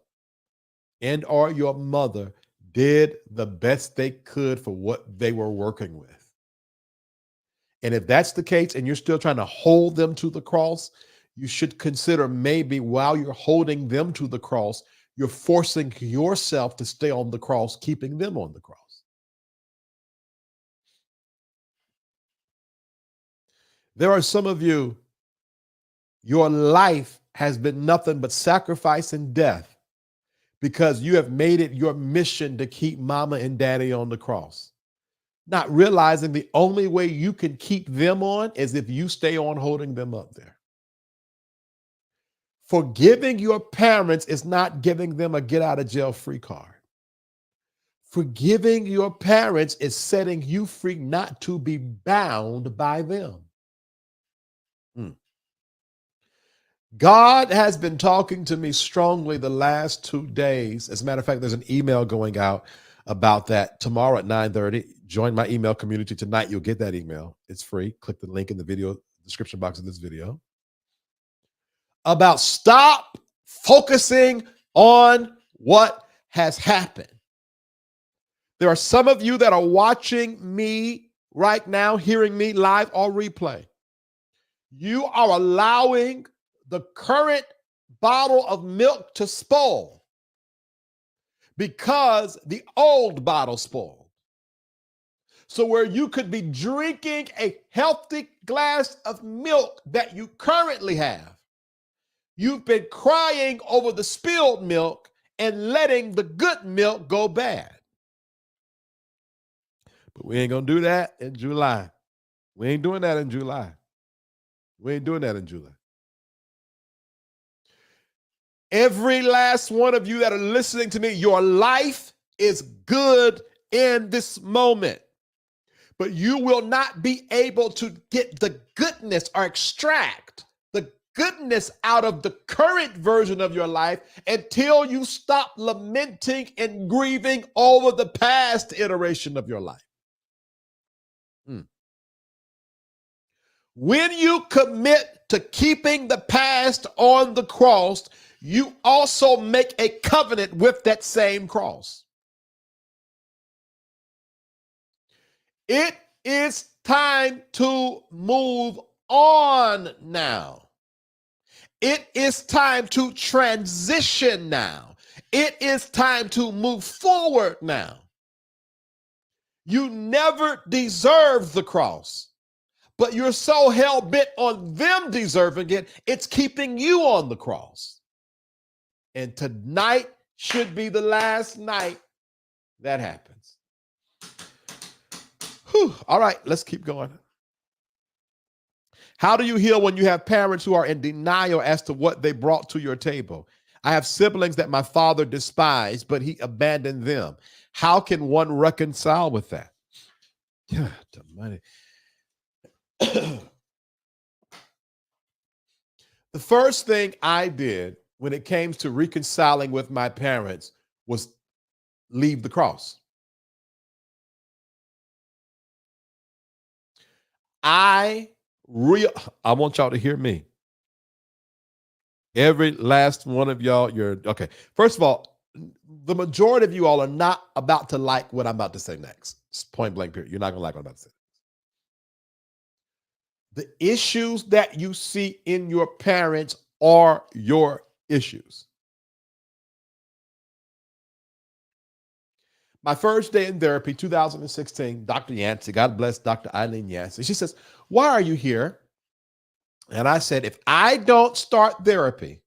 and or your mother did the best they could for what they were working with. And if that's the case and you're still trying to hold them to the cross, you should consider maybe while you're holding them to the cross, you're forcing yourself to stay on the cross, keeping them on the cross. There are some of you, your life has been nothing but sacrifice and death because you have made it your mission to keep mama and daddy on the cross. Not realizing the only way you can keep them on is if you stay on holding them up there. Forgiving your parents is not giving them a get out of jail free card. Forgiving your parents is setting you free not to be bound by them. God has been talking to me strongly the last 2 days. As a matter of fact, there's an email going out about that tomorrow at 9:30. Join my email community tonight. You'll get that email. It's free. Click the link in the video description box of this video. About stop focusing on what has happened. There are some of you that are watching me right now, hearing me live or replay. You are allowing the current bottle of milk to spoil because the old bottle spoiled. So where you could be drinking a healthy glass of milk that you currently have, you've been crying over the spilled milk and letting the good milk go bad. But we ain't going to do that in July. We ain't doing that in July. We ain't doing that in July. Every last one of you that are listening to me, your life is good in this moment. But you will not be able to get the goodness or extract the goodness out of the current version of your life until you stop lamenting and grieving over the past iteration of your life. When you commit to keeping the past on the cross, you also make a covenant with that same cross. It is time to move on now. It is time to transition now. It is time to move forward now. You never deserved the cross, but you're so hell-bent on them deserving it, it's keeping you on the cross. And tonight should be the last night that happens. Whew. All right, let's keep going. How do you heal when you have parents who are in denial as to what they brought to your table? I have siblings that my father despised, but he abandoned them. How can one reconcile with that? Yeah, the money. The first thing I did when it came to reconciling with my parents was leave the cross. I want y'all to hear me. Every last one of y'all, okay. First of all, the majority of you all are not about to like what I'm about to say next. It's point blank period. You're not going to like what I'm about to say. The issues that you see in your parents are your issues. My first day in therapy, 2016, Dr. Yancey, God bless Dr. Eileen Yancey. She says, "Why are you here?" And I said, "If I don't start therapy,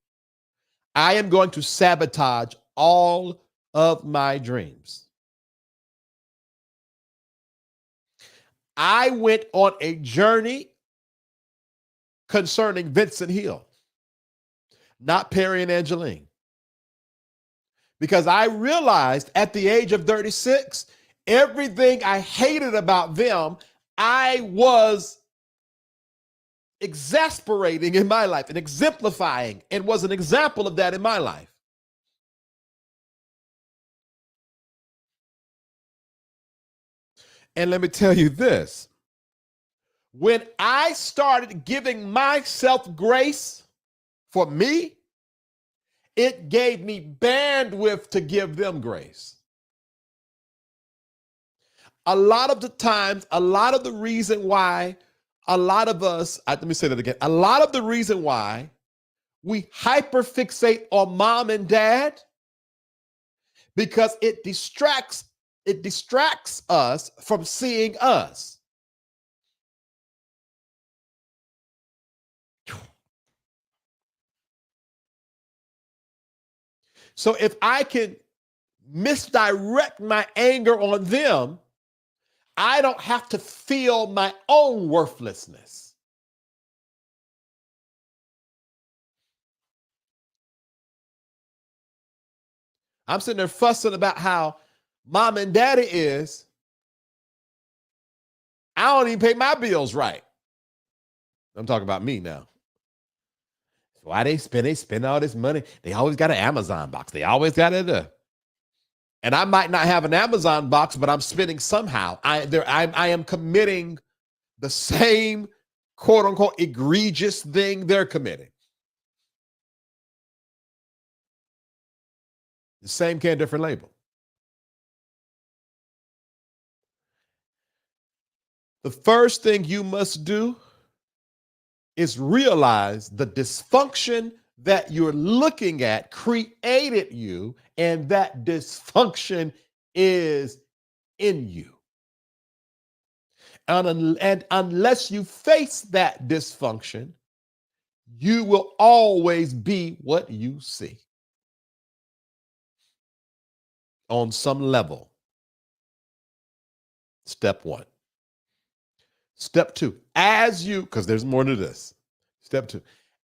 I am going to sabotage all of my dreams." I went on a journey concerning Vincent Hill, not Perry and Angeline, because I realized at the age of 36, everything I hated about them, I was exasperating in my life and exemplifying, and was an example of that in my life. And let me tell you this, when I started giving myself grace for me, it gave me bandwidth to give them grace. A lot of the times, a lot of the reason why a lot of us, let me say that again, a lot of the reason why we hyperfixate on mom and dad, because it distracts us from seeing us. So if I can misdirect my anger on them, I don't have to feel my own worthlessness. I'm sitting there fussing about how mom and daddy is. I don't even pay my bills right. I'm talking about me now. Why they spend all this money? They always got an Amazon box. They always got it. And I might not have an Amazon box, but I'm spending somehow. I am committing the same quote unquote egregious thing they're committing. The same can, different label. The first thing you must do is realize the dysfunction that you're looking at created you, and that dysfunction is in you. And unless you face that dysfunction, you will always be what you see on some level. Step one. Step two, because there's more to this. Step two,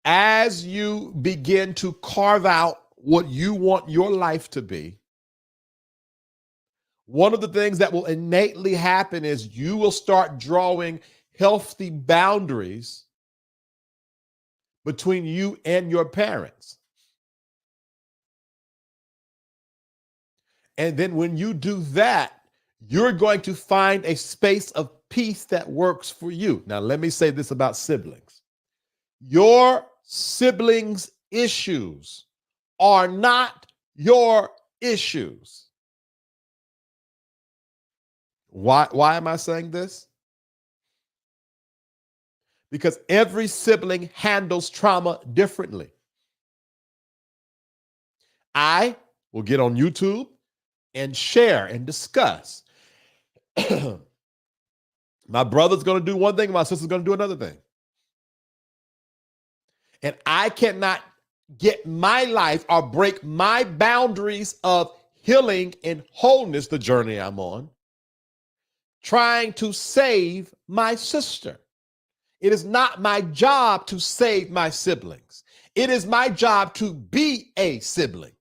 as you begin to carve out what you want your life to be, one of the things that will innately happen is you will start drawing healthy boundaries between you and your parents. And then when you do that, you're going to find a space of peace that works for you. Now, let me say this about siblings. Your siblings' issues are not your issues. Why am I saying this? Because every sibling handles trauma differently. I will get on YouTube and share and discuss. My brother's going to do one thing, my sister's going to do another thing. And I cannot get my life or break my boundaries of healing and wholeness, the journey I'm on, trying to save my sister. It is not my job to save my siblings. It is my job to be a sibling.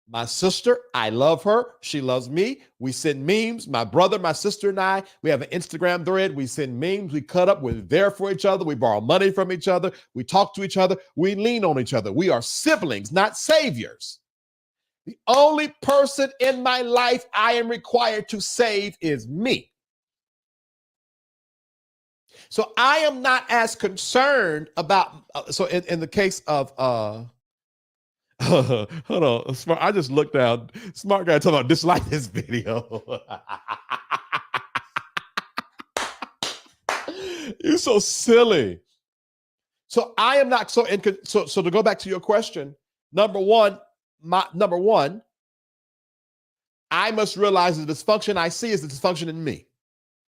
My sister, I love her. She loves me. We send memes. My brother, my sister, and I, we have an Instagram thread. We send memes. We cut up. We're there for each other. We borrow money from each other. We talk to each other. We lean on each other. We are siblings, not saviors. The only person in my life I am required to save is me. So I am not as concerned about, so in the case of, hold on, smart. I just looked down. Smart guy talking about dislike this video. You're so silly. So I am not so so to go back to your question. Number one, I must realize the dysfunction I see is the dysfunction in me.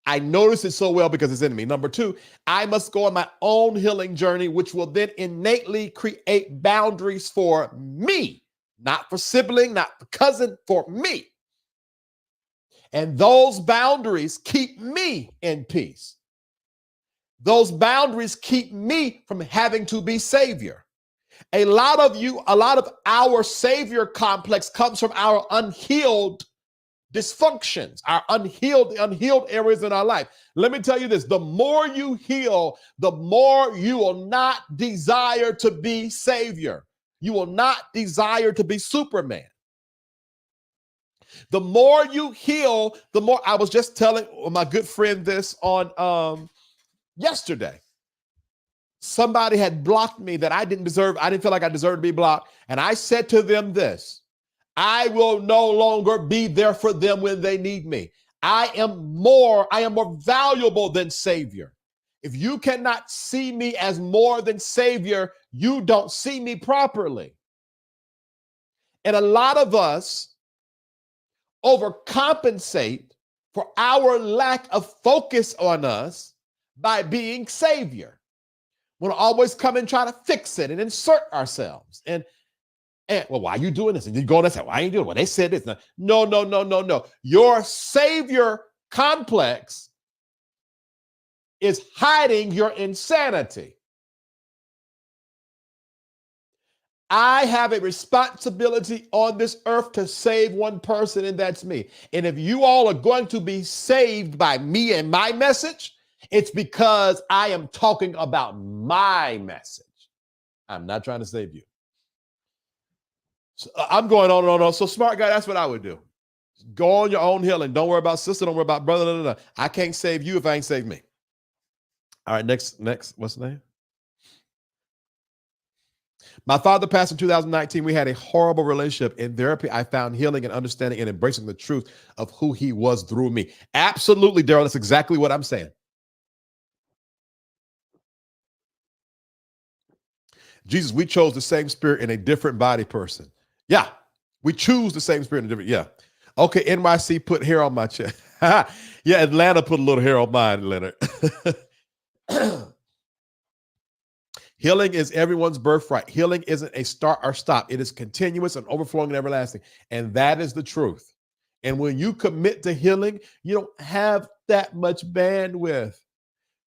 I notice it so well because it's in me. Number two, I must go on my own healing journey, which will then innately create boundaries for me, not for sibling, not for cousin, for me. And those boundaries keep me in peace. Those boundaries keep me from having to be savior. A lot of our savior complex comes from our unhealed dysfunctions, our unhealed areas in our life. Let me tell you this, the more you heal, the more you will not desire to be savior. You will not desire to be Superman. The more you heal, the more. I was just telling my good friend this on yesterday. Somebody had blocked me that I didn't deserve. I didn't feel like I deserved to be blocked. And I said to them this: I will no longer be there for them when they need me. I am more valuable than savior. If you cannot see me as more than savior, you don't see me properly. And a lot of us overcompensate for our lack of focus on us by being savior. We'll always come and try to fix it and insert ourselves. And well, why are you doing this? And you go and say, why are you doing it? Well, they said this. No. Your savior complex is hiding your insanity. I have a responsibility on this earth to save one person, and that's me. And if you all are going to be saved by me and my message, it's because I am talking about my message. I'm not trying to save you. So I'm going on and on. So smart guy, that's what I would do. Go on your own healing. Don't worry about sister. Don't worry about brother. I can't save you if I ain't saved me. All right, next. What's the name? My father passed in 2019. We had a horrible relationship. In therapy, I found healing and understanding and embracing the truth of who he was through me. Absolutely, Daryl. That's exactly what I'm saying. Jesus, we chose the same spirit in a different body person. Yeah, we choose the same spirit in a different, yeah. Okay, NYC put hair on my chest. Yeah, Atlanta put a little hair on mine, Leonard. Healing is everyone's birthright. Healing isn't a start or stop. It is continuous and overflowing and everlasting. And that is the truth. And when you commit to healing, you don't have that much bandwidth.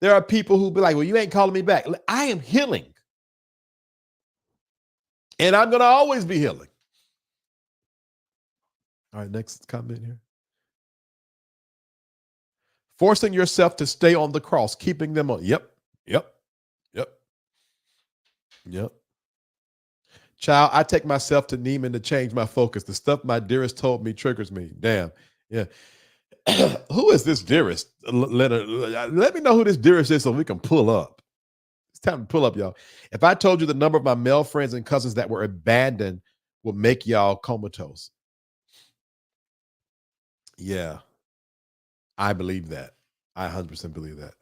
There are people who be like, well, you ain't calling me back. I am healing. And I'm going to always be healing. All right, next comment here. Forcing yourself to stay on the cross, keeping them on. Yep. Child, I take myself to Neiman to change my focus. The stuff my dearest told me triggers me. Damn. Yeah. Who is this dearest? Let me know who this dearest is so we can pull up. It's time to pull up, y'all. If I told you the number of my male friends and cousins that were abandoned will make y'all comatose. Yeah. I believe that. I 100% believe that.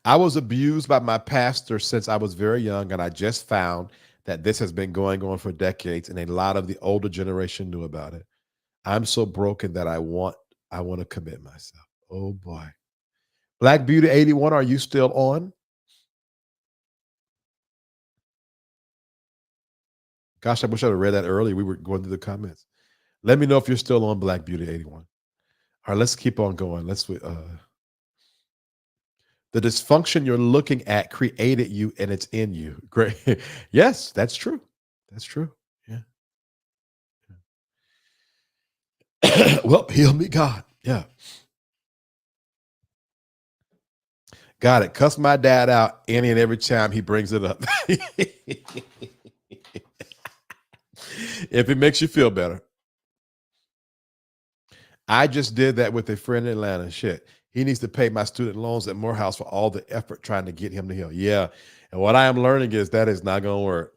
I was abused by my pastor since I was very young, and I just found that this has been going on for decades, and a lot of the older generation knew about it. I'm so broken that I want to commit myself. Oh boy. Black Beauty 81, are you still on? Gosh, I wish I'd have read that earlier. We were going through the comments. Let me know if you're still on, Black Beauty 81. All right, let's keep on going. The dysfunction you're looking at created you and it's in you. Great. Yes, that's true. That's true. Yeah. Well, heal me, God. Yeah. Got it. Cuss my dad out any and every time he brings it up. If it makes you feel better. I just did that with a friend in Atlanta. Shit. He needs to pay my student loans at Morehouse for all the effort trying to get him to heal. Yeah. And what I am learning is that is not going to work.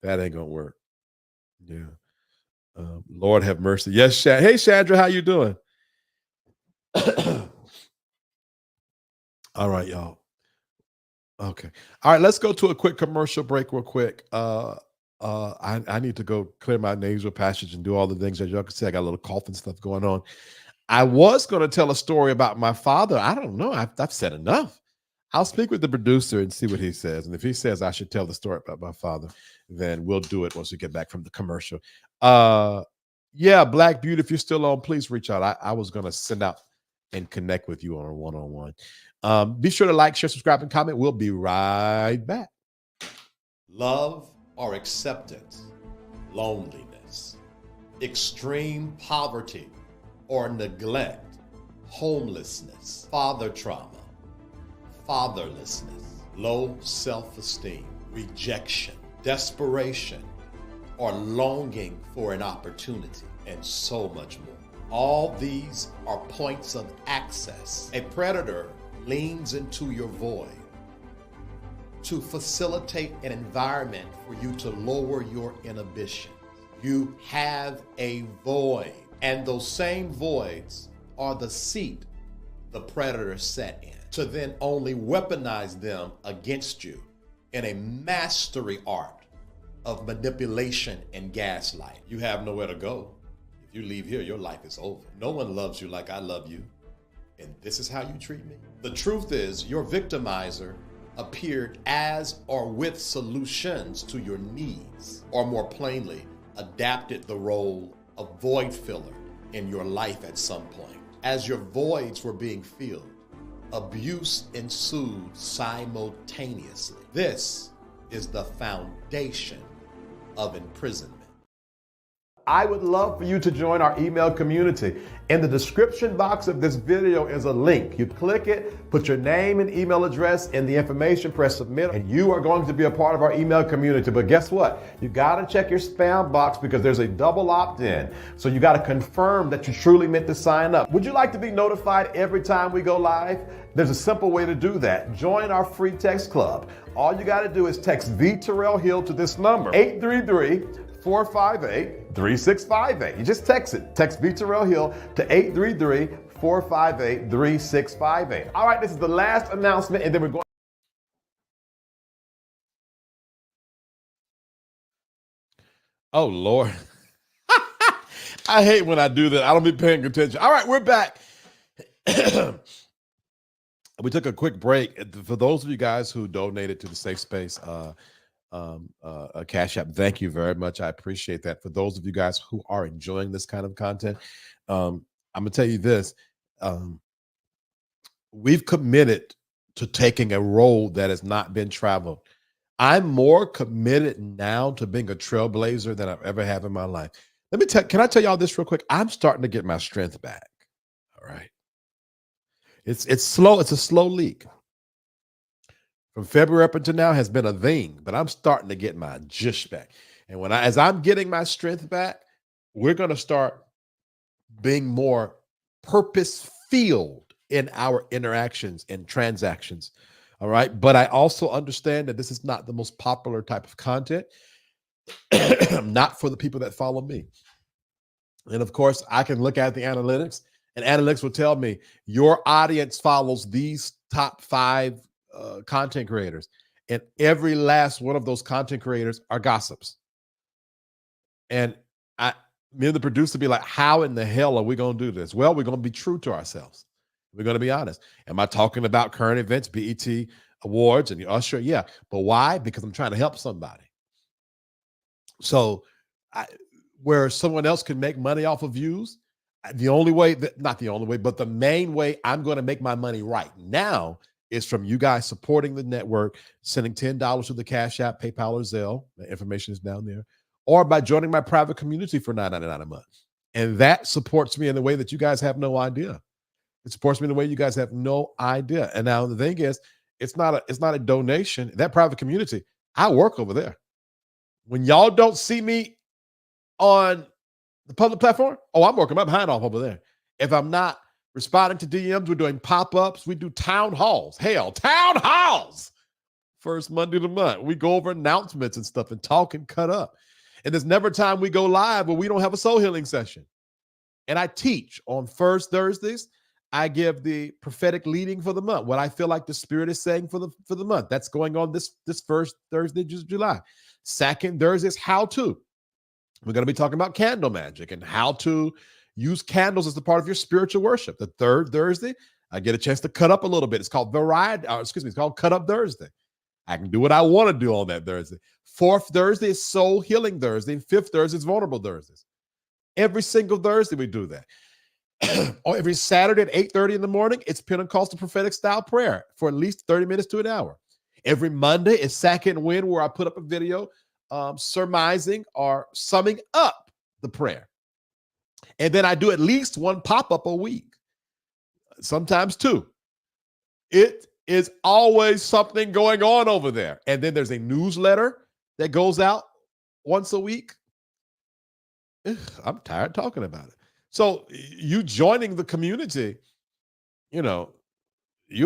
That ain't going to work. Yeah. Lord have mercy. Yes, hey, Chandra, how you doing? All right, y'all. Okay. All right, let's go to a quick commercial break real quick. I need to go clear my nasal passage and do all the things that y'all can see. I got a little cough and stuff going on. I was going to tell a story about my father. I don't know. I've said enough. I'll speak with the producer and see what he says. And if he says I should tell the story about my father, then we'll do it once we get back from the commercial. Yeah, Black Beauty, if you're still on, please reach out. I was going to send out and connect with you on a one-on-one. Be sure to like, share, subscribe, and comment. We'll be right back. Love or acceptance, loneliness, extreme poverty or neglect, homelessness, father trauma, fatherlessness, low self-esteem, rejection, desperation, or longing for an opportunity, and so much more. All these are points of access. A predator leans into your void to facilitate an environment for you to lower your inhibition. You have a void, and those same voids are the seat the predator sat in to then only weaponize them against you in a mastery art of manipulation and gaslight. You have nowhere to go. If you leave here, your life is over. No one loves you like I love you, and this is how you treat me. The truth is, your victimizer appeared as or with solutions to your needs, or more plainly, adapted the role of void filler in your life at some point. As your voids were being filled, abuse ensued simultaneously. This is the foundation of imprisonment. I would love for you to join our email community. In the description box of this video is a link. You click it, put your name and email address in the information, press submit, and you are going to be a part of our email community. But guess what? You got to check your spam box because there's a double opt-in. So you got to confirm that you truly meant to sign up. Would you like to be notified every time we go live? There's a simple way to do that. Join our free text club. All you got to do is text VTerrillHill to this number, 833-458-3658. You just text it. Text VTerrillHill to 833-458-3658. All right, this is the last announcement, and then we're going. Oh, Lord. I hate when I do that. I don't be paying attention. All right, we're back. We took a quick break. For those of you guys who donated to the SafeSpace Cash App, thank you very much. I appreciate that. For those of you guys who are enjoying this kind of content, I'm gonna tell you this: we've committed to taking a road that has not been traveled. I'm more committed now to being a trailblazer than I've ever have in my life. Can I tell y'all this real quick? I'm starting to get my strength back. All right. It's slow. It's a slow leak. From February up until now has been a thing, but I'm starting to get my juice back. And as I'm getting my strength back, we're going to start being more purpose-filled in our interactions and transactions. All right. But I also understand that this is not the most popular type of content, not for the people that follow me. And of course, I can look at the analytics, and analytics will tell me your audience follows these top 5 content creators, and every last one of those content creators are gossips. And me and the producer be like, how in the hell are we going to do this? Well, we're going to be true to ourselves. We're going to be honest. Am I talking about current events, BET Awards and the Usher? Yeah. But why? Because I'm trying to help somebody. So where someone else can make money off of views, the only way, not the only way, but the main way I'm going to make my money right now is from you guys supporting the network, sending $10 to the Cash App, PayPal, or Zelle. The information is down there. Or by joining my private community for $9.99 a month. And that supports me in the way that you guys have no idea. It supports me in the way you guys have no idea. And now the thing is, it's not a donation. That private community, I work over there. When y'all don't see me on the public platform, I'm working my behind off over there. If I'm not responding to DMs, we're doing pop-ups. We do town halls. Hell, town halls. First Monday of the month. We go over announcements and stuff and talk and cut up. And there's never time we go live where we don't have a soul healing session. And I teach on first Thursdays. I give the prophetic leading for the month, what I feel like the Spirit is saying for the month. That's going on this first Thursday, July. Second Thursday is how to. We're going to be talking about candle magic and how to use candles as a part of your spiritual worship. The third Thursday, I get a chance to cut up a little bit. It's called it's called Cut Up Thursday. I can do what I want to do on that Thursday. Fourth Thursday is Soul Healing Thursday. And fifth Thursday is Vulnerable Thursdays. Every single Thursday we do that. Or every Saturday at 8:30 in the morning, it's Pentecostal prophetic style prayer for at least 30 minutes to an hour. Every Monday is Second Wind, where I put up a video surmising or summing up the prayer. And then I do at least one pop-up a week, sometimes two. It is always something going on over there. And then there's a newsletter that goes out once a week. I'm tired talking about it. So you joining the community, you know, it's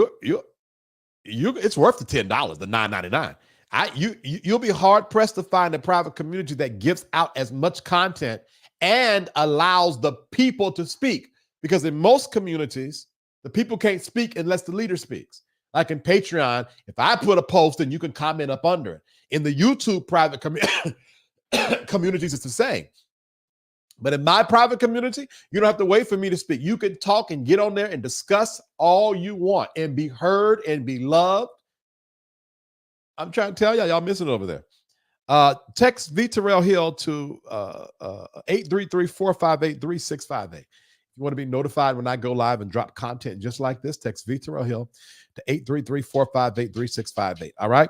worth the $10, the $9.99. You'll be hard pressed to find a private community that gives out as much content and allows the people to speak. Because in most communities, the people can't speak unless the leader speaks. Like in Patreon, if I put a post, then you can comment up under it. In the YouTube private communities, it's the same. But in my private community, you don't have to wait for me to speak. You can talk and get on there and discuss all you want and be heard and be loved. I'm trying to tell y'all missing it over there. Text VTerrillHill to 833-458-3658. If you want to be notified when I go live and drop content just like this, text VTerrillHill to 833-458-3658. All right.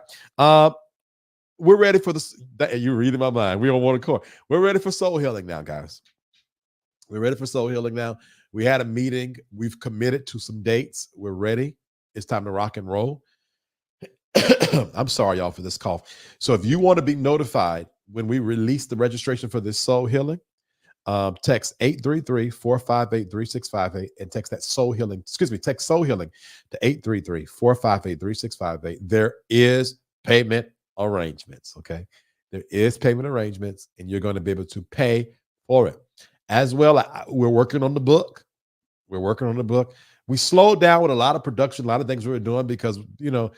We're ready for this. You're reading my mind. We don't want to call. We're ready for soul healing now, guys. We're ready for soul healing now. We had a meeting. We've committed to some dates. We're ready. It's time to rock and roll. I'm sorry, y'all, for this cough. So if you want to be notified when we release the registration for this soul healing, text 833-458-3658 and text that soul healing. Text soul healing to 833-458-3658. There is payment arrangements. Okay. There is payment arrangements, and you're going to be able to pay for it. As well, we're working on the book. We slowed down with a lot of production, a lot of things we were doing because, you know,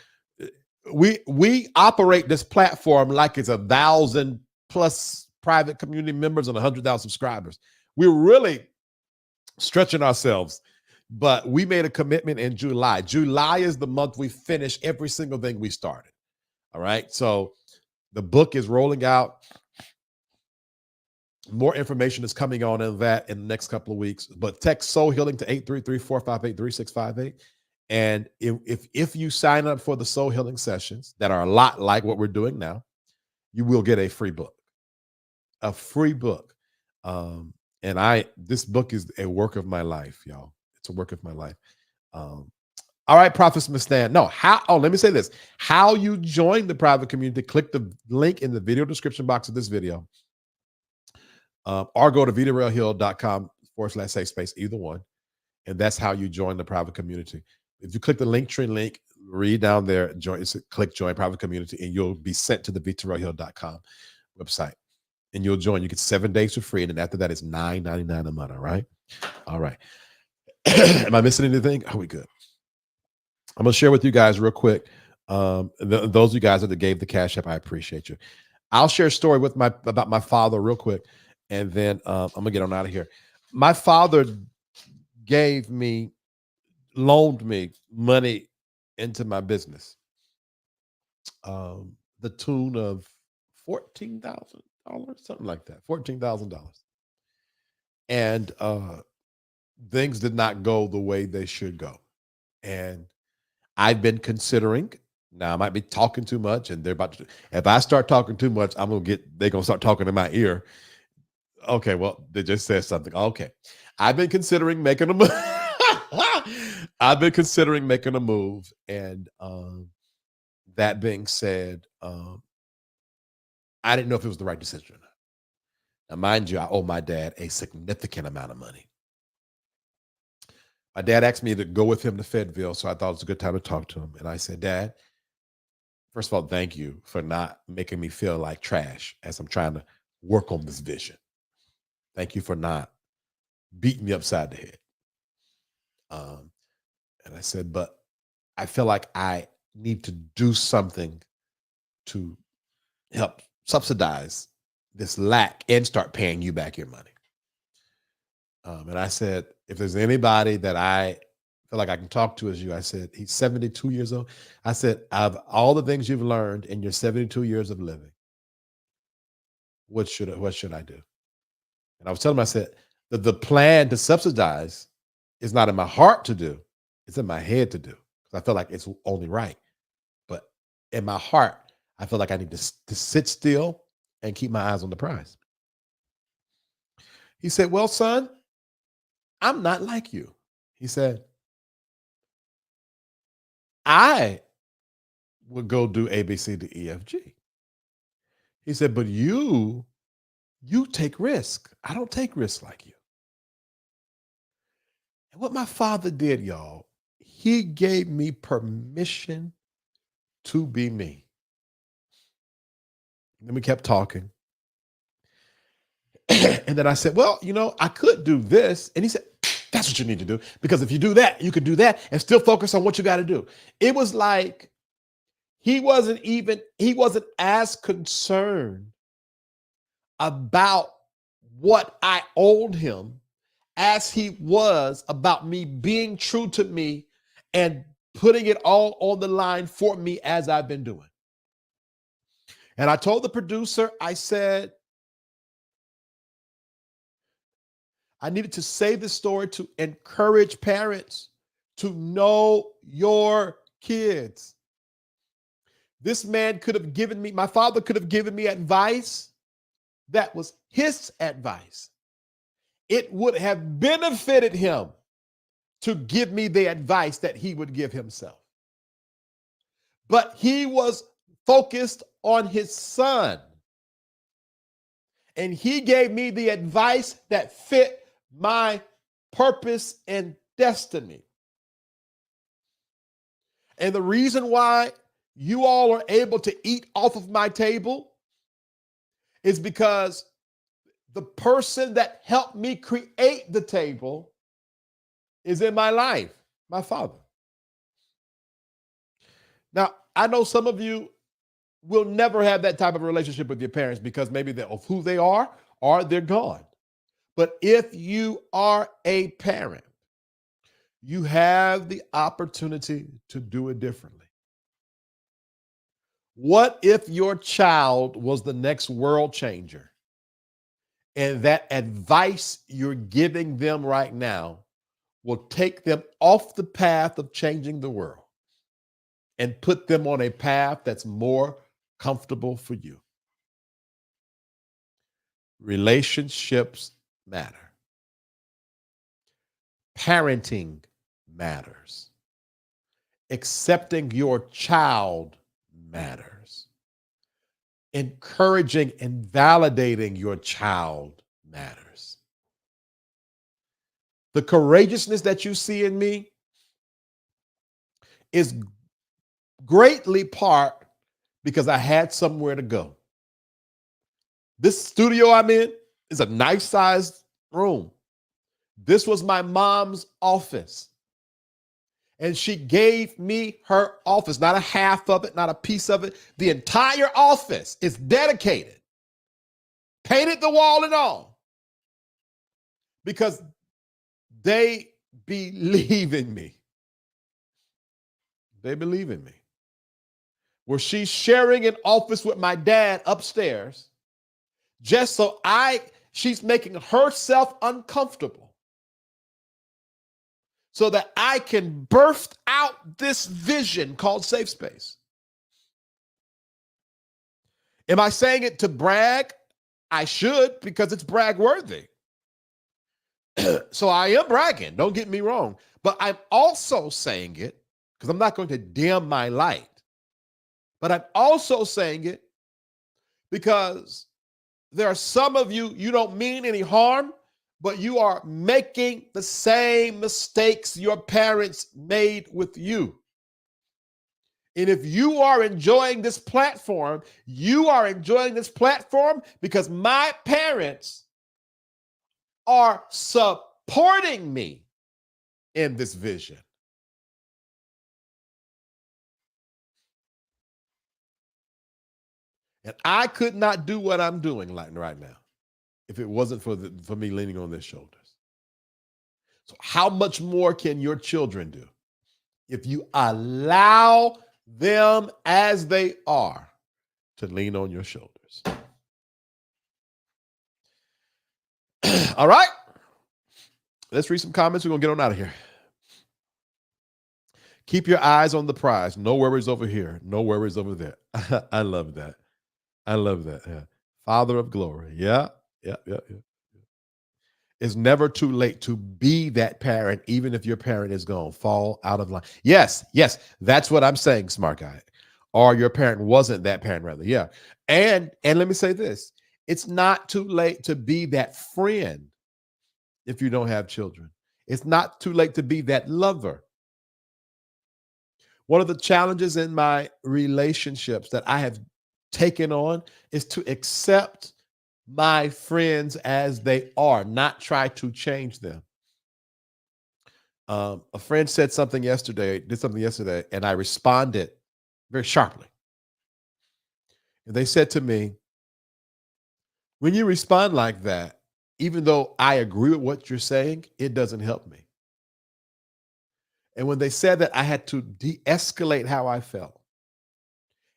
we operate this platform like it's 1,000 plus private community members and 100,000 subscribers. We're really stretching ourselves, but we made a commitment in July. July is the month we finish every single thing we started. All right. So the book is rolling out. More information is coming on in that in the next couple of weeks, but text soul healing to 833-458-3658. And if you sign up for the soul healing sessions that are a lot like what we're doing now, you will get a free book. This book is a work of my life, y'all. It's a work of my life. All right, Prophet Smith Stan. Let me say this. How you join the private community, click the link in the video description box of this video. Or go to VTerrillHill.com/SafeSpace, either one. And that's how you join the private community. If you click the Linktree link, read down there, click join private community, and you'll be sent to the VTerrillHill.com website. And you'll join. You get 7 days for free. And then after that, it's $9.99 a month. All right. All right. Am I missing anything? Are we good? I'm going to share with you guys real quick. Those of you guys that gave the Cash App, I appreciate you. I'll share a story about my father real quick. And then I'm going to get on out of here. My father loaned me money into my business. The tune of $14,000, something like that, $14,000. And things did not go the way they should go. And I've been considering, now I might be talking too much, and they're about to, if I start talking too much, they're going to start talking in my ear. Okay, well, they just said something. Okay. I've been considering making a move. And that being said, I didn't know if it was the right decision or not. Now, mind you, I owe my dad a significant amount of money. My dad asked me to go with him to Fayetteville, so I thought it was a good time to talk to him. And I said, Dad, first of all, thank you for not making me feel like trash as I'm trying to work on this vision. Thank you for not beating me upside the head. Um, and I said, but I feel like I need to do something to help subsidize this lack and start paying you back your money. And I said, if there's anybody that I feel like I can talk to as you, I said, he's 72 years old. I said, out of all the things you've learned in your 72 years of living, what should I do? And I was telling him, I said, that the plan to subsidize is not in my heart to do, it's in my head to do. Because I feel like it's only right. But in my heart, I feel like I need to sit still and keep my eyes on the prize. He said, well, son, I'm not like you. He said, I would go do A, B, C, D, E, F, G. He said, but you take risk. I don't take risks like you. And what my father did, y'all, he gave me permission to be me. And then we kept talking. And then I said, well, I could do this. And he said, that's what you need to do. Because if you do that, you could do that and still focus on what you got to do. It was like he wasn't as concerned about what I owed him as he was about me being true to me and putting it all on the line for me as I've been doing. And I told the producer, I said, I needed to say this story to encourage parents to know your kids. This man could have given me, my father could have given me advice that was his advice. It would have benefited him to give me the advice that he would give himself. But he was focused on his son. And he gave me the advice that fit my purpose and destiny. And the reason why you all are able to eat off of my table is because the person that helped me create the table is in my life, my father. Now, I know some of you will never have that type of relationship with your parents because maybe of who they are or they're gone. But if you are a parent, you have the opportunity to do it differently. What if your child was the next world changer and that advice you're giving them right now will take them off the path of changing the world and put them on a path that's more comfortable for you? Relationships matter. Parenting matters. Accepting your child matters. Encouraging and validating your child matters. The courageousness that you see in me is greatly part because I had somewhere to go. This studio I'm in is a nice sized room. This was my mom's office. And she gave me her office, not a half of it, not a piece of it. The entire office is dedicated, painted the wall and all, because they believe in me. They believe in me. Where she's sharing an office with my dad upstairs, just so she's making herself uncomfortable so that I can birth out this vision called SafeSpace. Am I saying it to brag? I should, because it's brag worthy. So I am bragging, don't get me wrong, but I'm also saying it because I'm not going to dim my light. But I'm also saying it because there are some of you, you don't mean any harm, but you are making the same mistakes your parents made with you. And if you are enjoying this platform, you are enjoying this platform because my parents are supporting me in this vision. And I could not do what I'm doing right now if it wasn't for me leaning on their shoulders. So how much more can your children do if you allow them as they are to lean on your shoulders? All right. Let's read some comments. We're going to get on out of here. Keep your eyes on the prize. No worries over here. No worries over there. I love that. I love that. Yeah. Father of glory. Yeah. Yeah. Yeah. Yeah. It's never too late to be that parent, even if your parent is going to fall out of line. Yes. Yes. That's what I'm saying, smart guy. Or your parent wasn't that parent, rather. Yeah. And let me say this. It's not too late to be that friend if you don't have children. It's not too late to be that lover. One of the challenges in my relationships that I have taken on is to accept my friends as they are, not try to change them. A friend did something yesterday, and I responded very sharply. And they said to me, when you respond like that, even though I agree with what you're saying, it doesn't help me. And when they said that, I had to de-escalate how I felt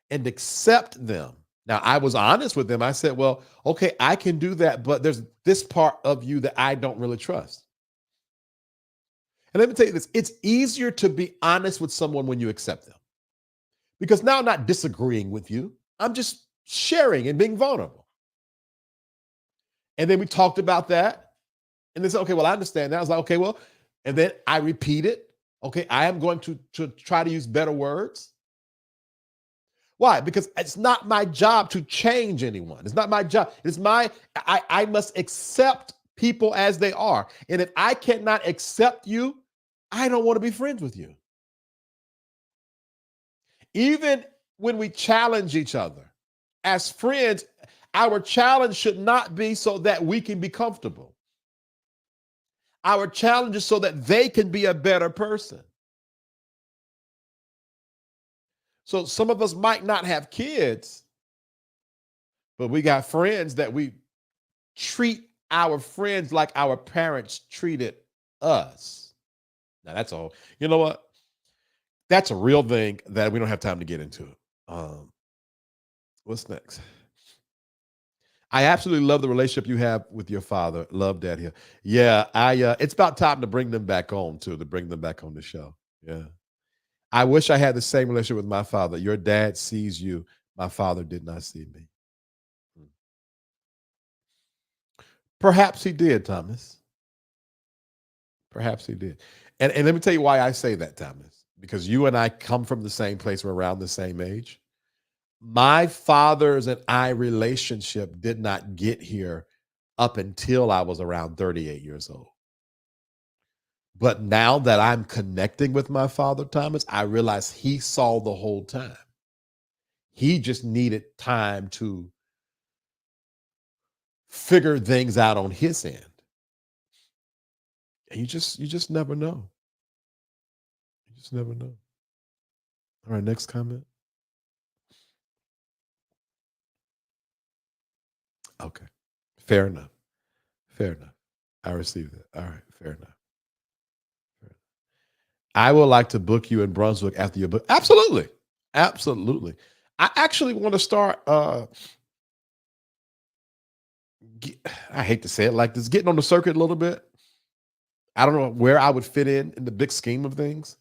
and accept them. Now, I was honest with them. I said, well, okay, I can do that, but there's this part of you that I don't really trust. And let me tell you this, it's easier to be honest with someone when you accept them. Because now I'm not disagreeing with you. I'm just sharing and being vulnerable. And then we talked about that. And they said, okay, well, I understand that. I was like, okay, well, and then I repeated, okay, I am going to try to use better words. Why? Because it's not my job to change anyone. It's not my job. I must accept people as they are. And if I cannot accept you, I don't want to be friends with you. Even when we challenge each other as friends, our challenge should not be so that we can be comfortable. Our challenge is so that they can be a better person. So some of us might not have kids, but we got friends that we treat our friends like our parents treated us. Now that's all. You know what? That's a real thing that we don't have time to get into. What's next? I absolutely love the relationship you have with your father. Love that here. Yeah, it's about time to bring them back on too, to bring them back on the show. Yeah. I wish I had the same relationship with my father. Your dad sees you. My father did not see me. Perhaps he did, Thomas. Perhaps he did. And let me tell you why I say that, Thomas. Because you and I come from the same place. We're around the same age. My father's and I relationship did not get here up until I was around 38 years old. But now that I'm connecting with my father, Thomas, I realize he saw the whole time. He just needed time to figure things out on his end. And you just never know. You just never know. All right, next comment. Okay. Fair enough. Fair enough. I received it. All right, fair enough. I would like to book you in Brunswick after your book. Absolutely. Absolutely. I actually want to start I hate to say it like this, getting on the circuit a little bit. I don't know where I would fit in the big scheme of things,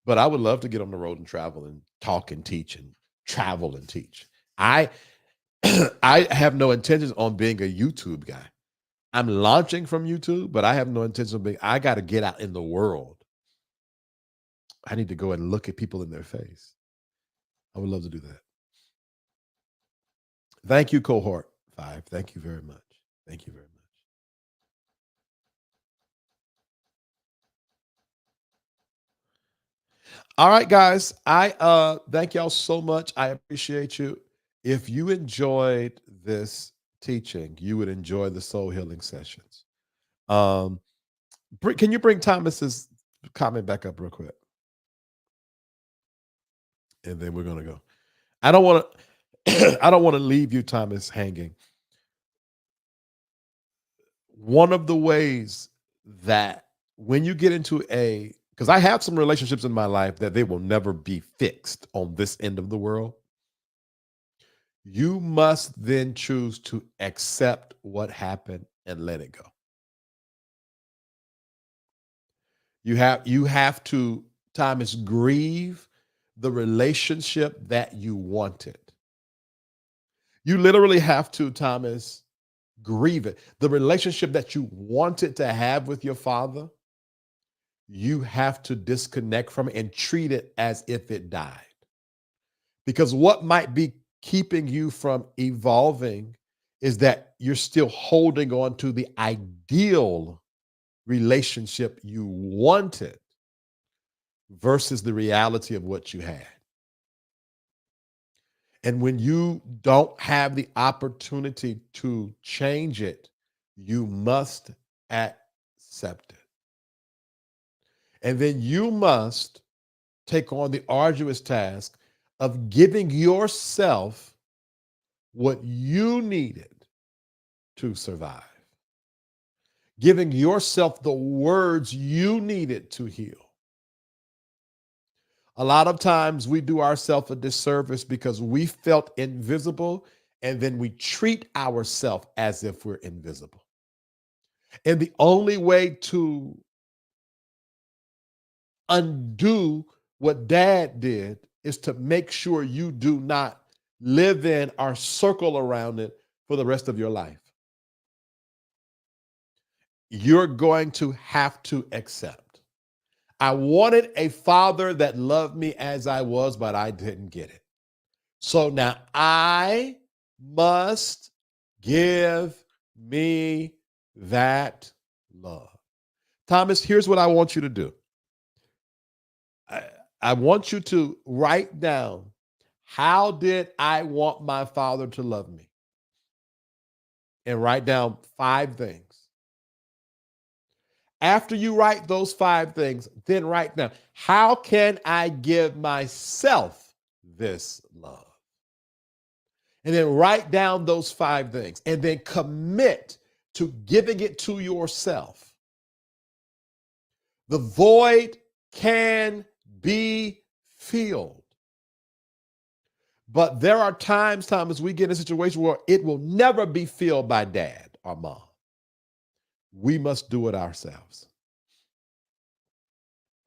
but I would love to get on the road and travel and talk and teach and travel and teach. I I have no intentions on being a YouTube guy. I'm launching from YouTube, but I have no intention of being, I got to get out in the world. I need to go and look at people in their face. I would love to do that. Thank you, cohort 5. Thank you very much. Thank you very much. All right, guys. I thank y'all so much. I appreciate you. If you enjoyed this teaching, you would enjoy the soul healing sessions. Can you bring Thomas's comment back up real quick. And then we're gonna go. I don't want to I don't want to leave you, Thomas, hanging. One of the ways that when you get into because I have some relationships in my life that they will never be fixed on this end of the world. You must then choose to accept what happened and let it go. You have to, Thomas, grieve the relationship that you wanted. You literally have to, Thomas, grieve it. The relationship that you wanted to have with your father, you have to disconnect from it and treat it as if it died. Because what might be keeping you from evolving is that you're still holding on to the ideal relationship you wanted versus the reality of what you had. And when you don't have the opportunity to change it, you must accept it. And then you must take on the arduous task of giving yourself what you needed to survive, giving yourself the words you needed to heal. A lot of times we do ourselves a disservice because we felt invisible, and then we treat ourselves as if we're invisible. And the only way to undo what Dad did is to make sure you do not live in or circle around it for the rest of your life. You're going to have to accept. I wanted a father that loved me as I was, but I didn't get it. So now I must give me that love. Thomas, here's what I want you to do. I want you to write down, how did I want my father to love me? And write down 5 things. After you write those 5 things, then write down, how can I give myself this love? And then write down those 5 things and then commit to giving it to yourself. The void can be filled. But there are times, Thomas, we get in a situation where it will never be filled by Dad or Mom. We must do it ourselves.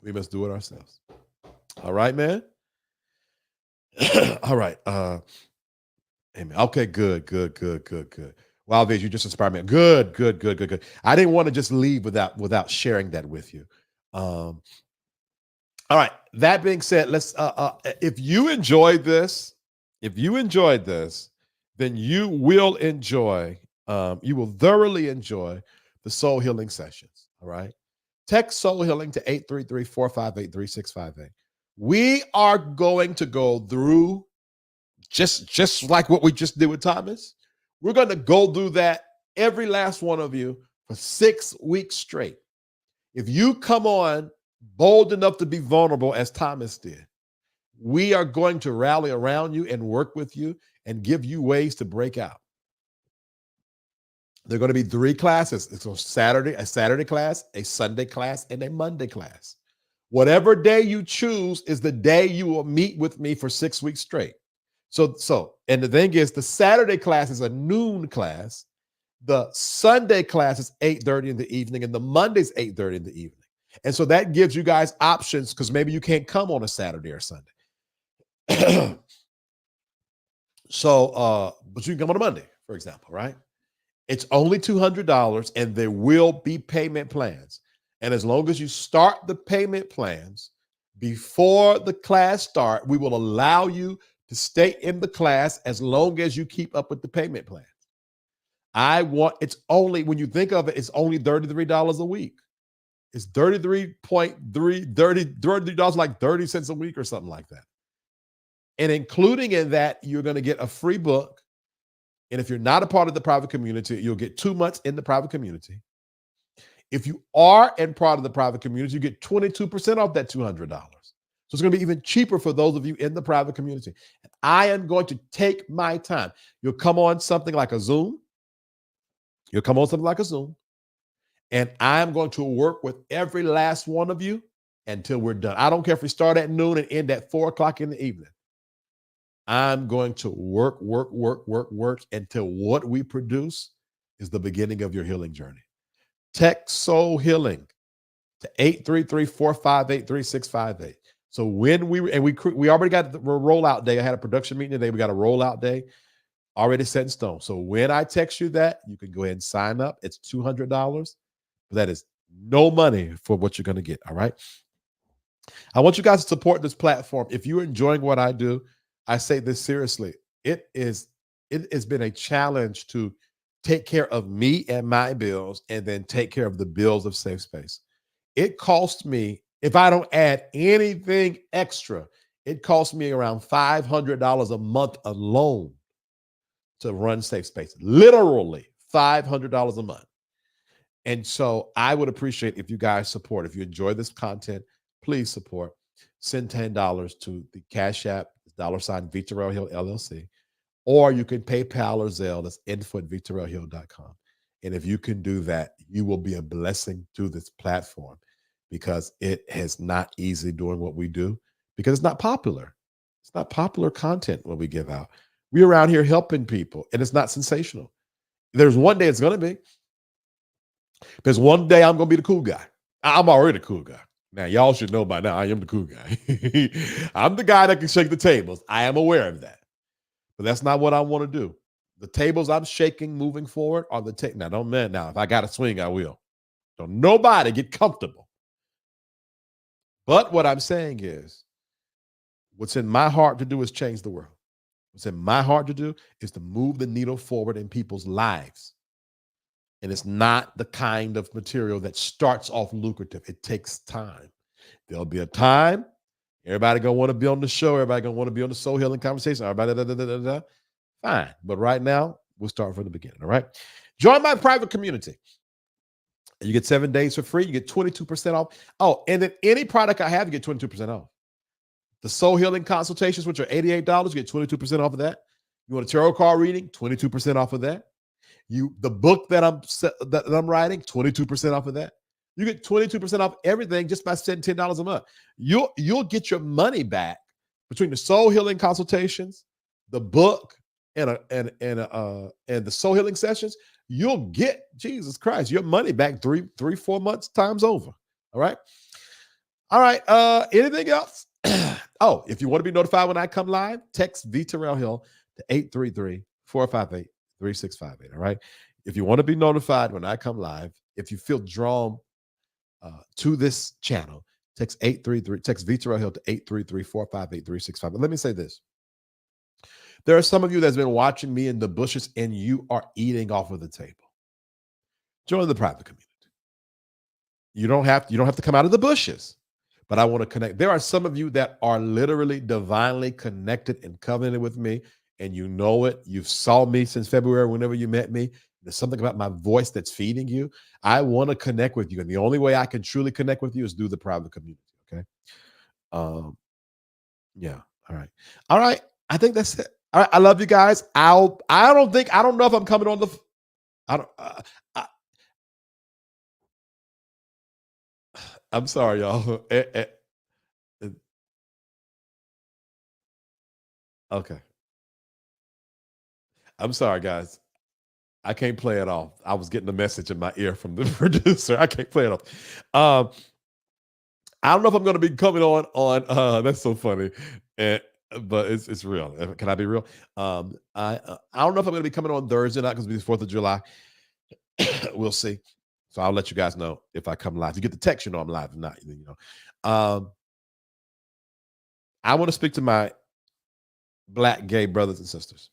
We must do it ourselves. All right, man? All right. Amen. Okay, good. Wow, Viz, you just inspired me. Good. I didn't want to just leave without sharing that with you. All right. That being said, let's if you enjoyed this, then you will thoroughly enjoy the soul healing sessions. All right. Text soul healing to 833-458-3658. We are going to go through just like what we just did with Thomas. We're going to go through that, every last one of you, for 6 weeks straight. If you come on bold enough to be vulnerable as Thomas did, we are going to rally around you and work with you and give you ways to break out. There are going to be 3 classes. It's a Saturday class, a Sunday class, and a Monday class. Whatever day you choose is the day you will meet with me for 6 weeks straight. So, and the thing is, the Saturday class is a noon class. The Sunday class is 8:30 in the evening, and the Monday's 8:30 in the evening. And so that gives you guys options, because maybe you can't come on a Saturday or Sunday. But you can come on a Monday, for example, right? It's only $200, and there will be payment plans. And as long as you start the payment plans before the class start, we will allow you to stay in the class as long as you keep up with the payment plans. When you think of it, it's only $33 a week. It's $33 like 30 cents a week or something like that. And including in that, you're going to get a free book. And if you're not a part of the private community, you'll get 2 months in the private community. If you are in part of the private community, you get 22% off that $200. So it's going to be even cheaper for those of you in the private community. And I am going to take my time. You'll come on something like a Zoom. And I'm going to work with every last one of you until we're done. I don't care if we start at noon and end at 4 o'clock in the evening. I'm going to work until what we produce is the beginning of your healing journey. Text Soul Healing to 833-458-3658. So when we already got the rollout day. I had a production meeting today. We got a rollout day already set in stone. So when I text you that, you can go ahead and sign up. It's $200. That is no money for what you're going to get. All right. I want you guys to support this platform. If you're enjoying what I do, I say this seriously. It has been a challenge to take care of me and my bills and then take care of the bills of SafeSpace. It costs me, if I don't add anything extra, it costs me around $500 a month alone to run SafeSpace. Literally $500 a month. And so I would appreciate if you guys support. If you enjoy this content, please support. Send $10 to the Cash App, $ VTerrillHill LLC, or you can PayPal or Zelle. That's info@VTerrillHill.com. And if you can do that, you will be a blessing to this platform because it is not easy doing what we do because it's not popular. It's not popular content what we give out. We're around here helping people, and it's not sensational. There's one day it's going to be. There's one day I'm going to be the cool guy. I'm already the cool guy. Now, y'all should know by now, I am the cool guy. I'm the guy that can shake the tables. I am aware of that. But that's not what I want to do. The tables I'm shaking moving forward are the table. Now, don't man. Now, if I got to swing, I will. Don't nobody get comfortable. But what I'm saying is, what's in my heart to do is change the world. What's in my heart to do is to move the needle forward in people's lives. And it's not the kind of material that starts off lucrative. It takes time. There'll be a time. Everybody gonna want to be on the show. Everybody gonna want to be on the soul healing conversation. Everybody, fine. But right now, we'll start from the beginning. All right. Join my private community. You get 7 days for free. You get 22% off. Oh, and then any product I have, you get 22% off. The soul healing consultations, which are $88, you get 22% off of that. You want a tarot card reading, 22% off of that. The book that I'm writing, 22% off of that. You get 22% off everything just by spending $10 a month. You'll get your money back between the soul healing consultations, the book, and the soul healing sessions. You'll get, Jesus Christ, your money back 3-4 months times over. All right. Anything else? Oh, if you want to be notified when I come live, text VTerrillHill to 833-458-3658. All right. If you want to be notified when I come live, if you feel drawn to this channel, text VTerrillHill to 833-458-3658. But let me say this. There are some of you that's been watching me in the bushes and you are eating off of the table. Join the private community. You don't have to come out of the bushes, but I want to connect. There are some of you that are literally divinely connected and covenanted with me, and you know it. You've saw me since February whenever you met me. There's something about my voice that's feeding you. I want to connect with you, and the only way I can truly connect with you is through the private community, okay? Yeah, all right. I think that's it. All right, I love you guys. I don't know if I'm coming on the. I'm sorry, y'all. Okay. I'm sorry, guys. I can't play it off. I was getting a message in my ear from the producer. I can't play it off. I don't know if I'm going to be coming on. That's so funny. But it's real. Can I be real? I don't know if I'm going to be coming on Thursday night because it's 4th of July. We'll see. So I'll let you guys know if I come live. You get the text, I'm live. If not, I want to speak to my Black gay brothers and sisters.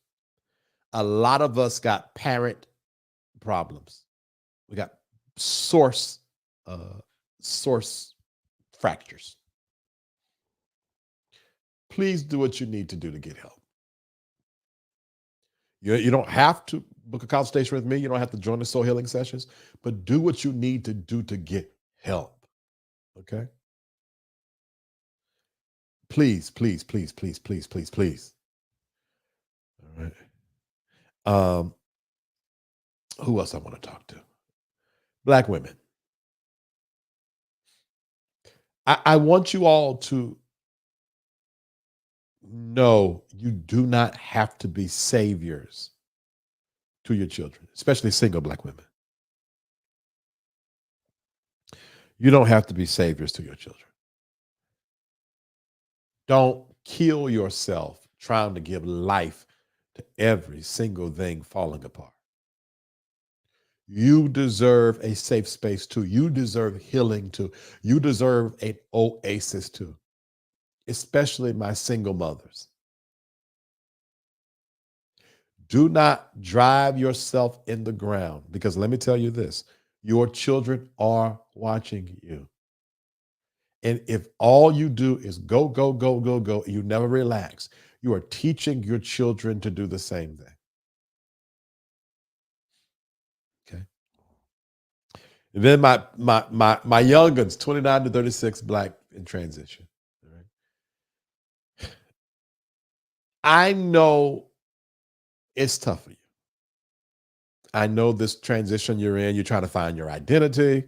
A lot of us got parent problems. We got source fractures. Please do what you need to do to get help. You don't have to book a consultation with me. You don't have to join the soul healing sessions, but do what you need to do to get help. Okay? Please, please, please, please, please, please, please. All right. Who else I want to talk to? Black women. I want you all to know you do not have to be saviors to your children, especially single Black women. You don't have to be saviors to your children. Don't kill yourself trying to give life to every single thing falling apart. You deserve a safe space too. You deserve healing too. You deserve an oasis too, especially my single mothers. Do not drive yourself in the ground, because let me tell you this, your children are watching you. And if all you do is go, go, go, go, go, and you never relax, you are teaching your children to do the same thing. Okay. And then my young ones, 29 to 36, Black in transition. All right. I know it's tough for you. I know this transition you're in, you're trying to find your identity,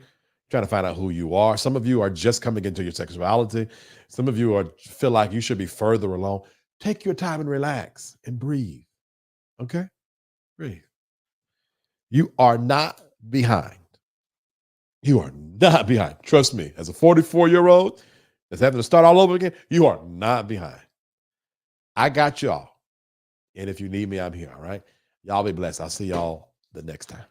trying to find out who you are. Some of you are just coming into your sexuality. Some of you feel like you should be further along. Take your time and relax and breathe. Okay? Breathe. You are not behind. You are not behind. Trust me, as a 44-year-old that's having to start all over again, you are not behind. I got y'all. And if you need me, I'm here, all right? Y'all be blessed. I'll see y'all the next time.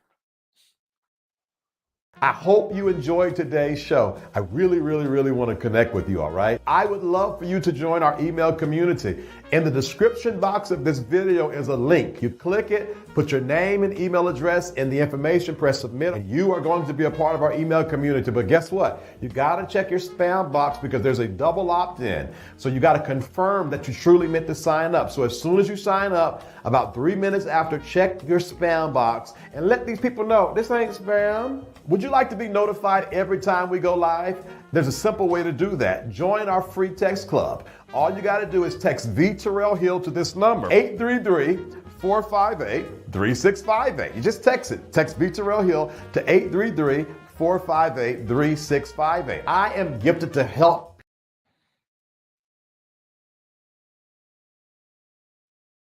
I hope you enjoyed today's show. I really, really, really want to connect with you, all right? I would love for you to join our email community. In the description box of this video is a link. You click it, put your name and email address in the information, press submit, and you are going to be a part of our email community. But guess what? You got to check your spam box because there's a double opt-in. So you got to confirm that you truly meant to sign up. So as soon as you sign up, about 3 minutes after, check your spam box and let these people know this ain't spam. Would you like to be notified every time we go live? There's a simple way to do that. Join our free text club. All you got to do is text VTerrillHill to this number, 833-458-3658. You just text it. Text VTerrillHill to 833-458-3658. I am gifted to help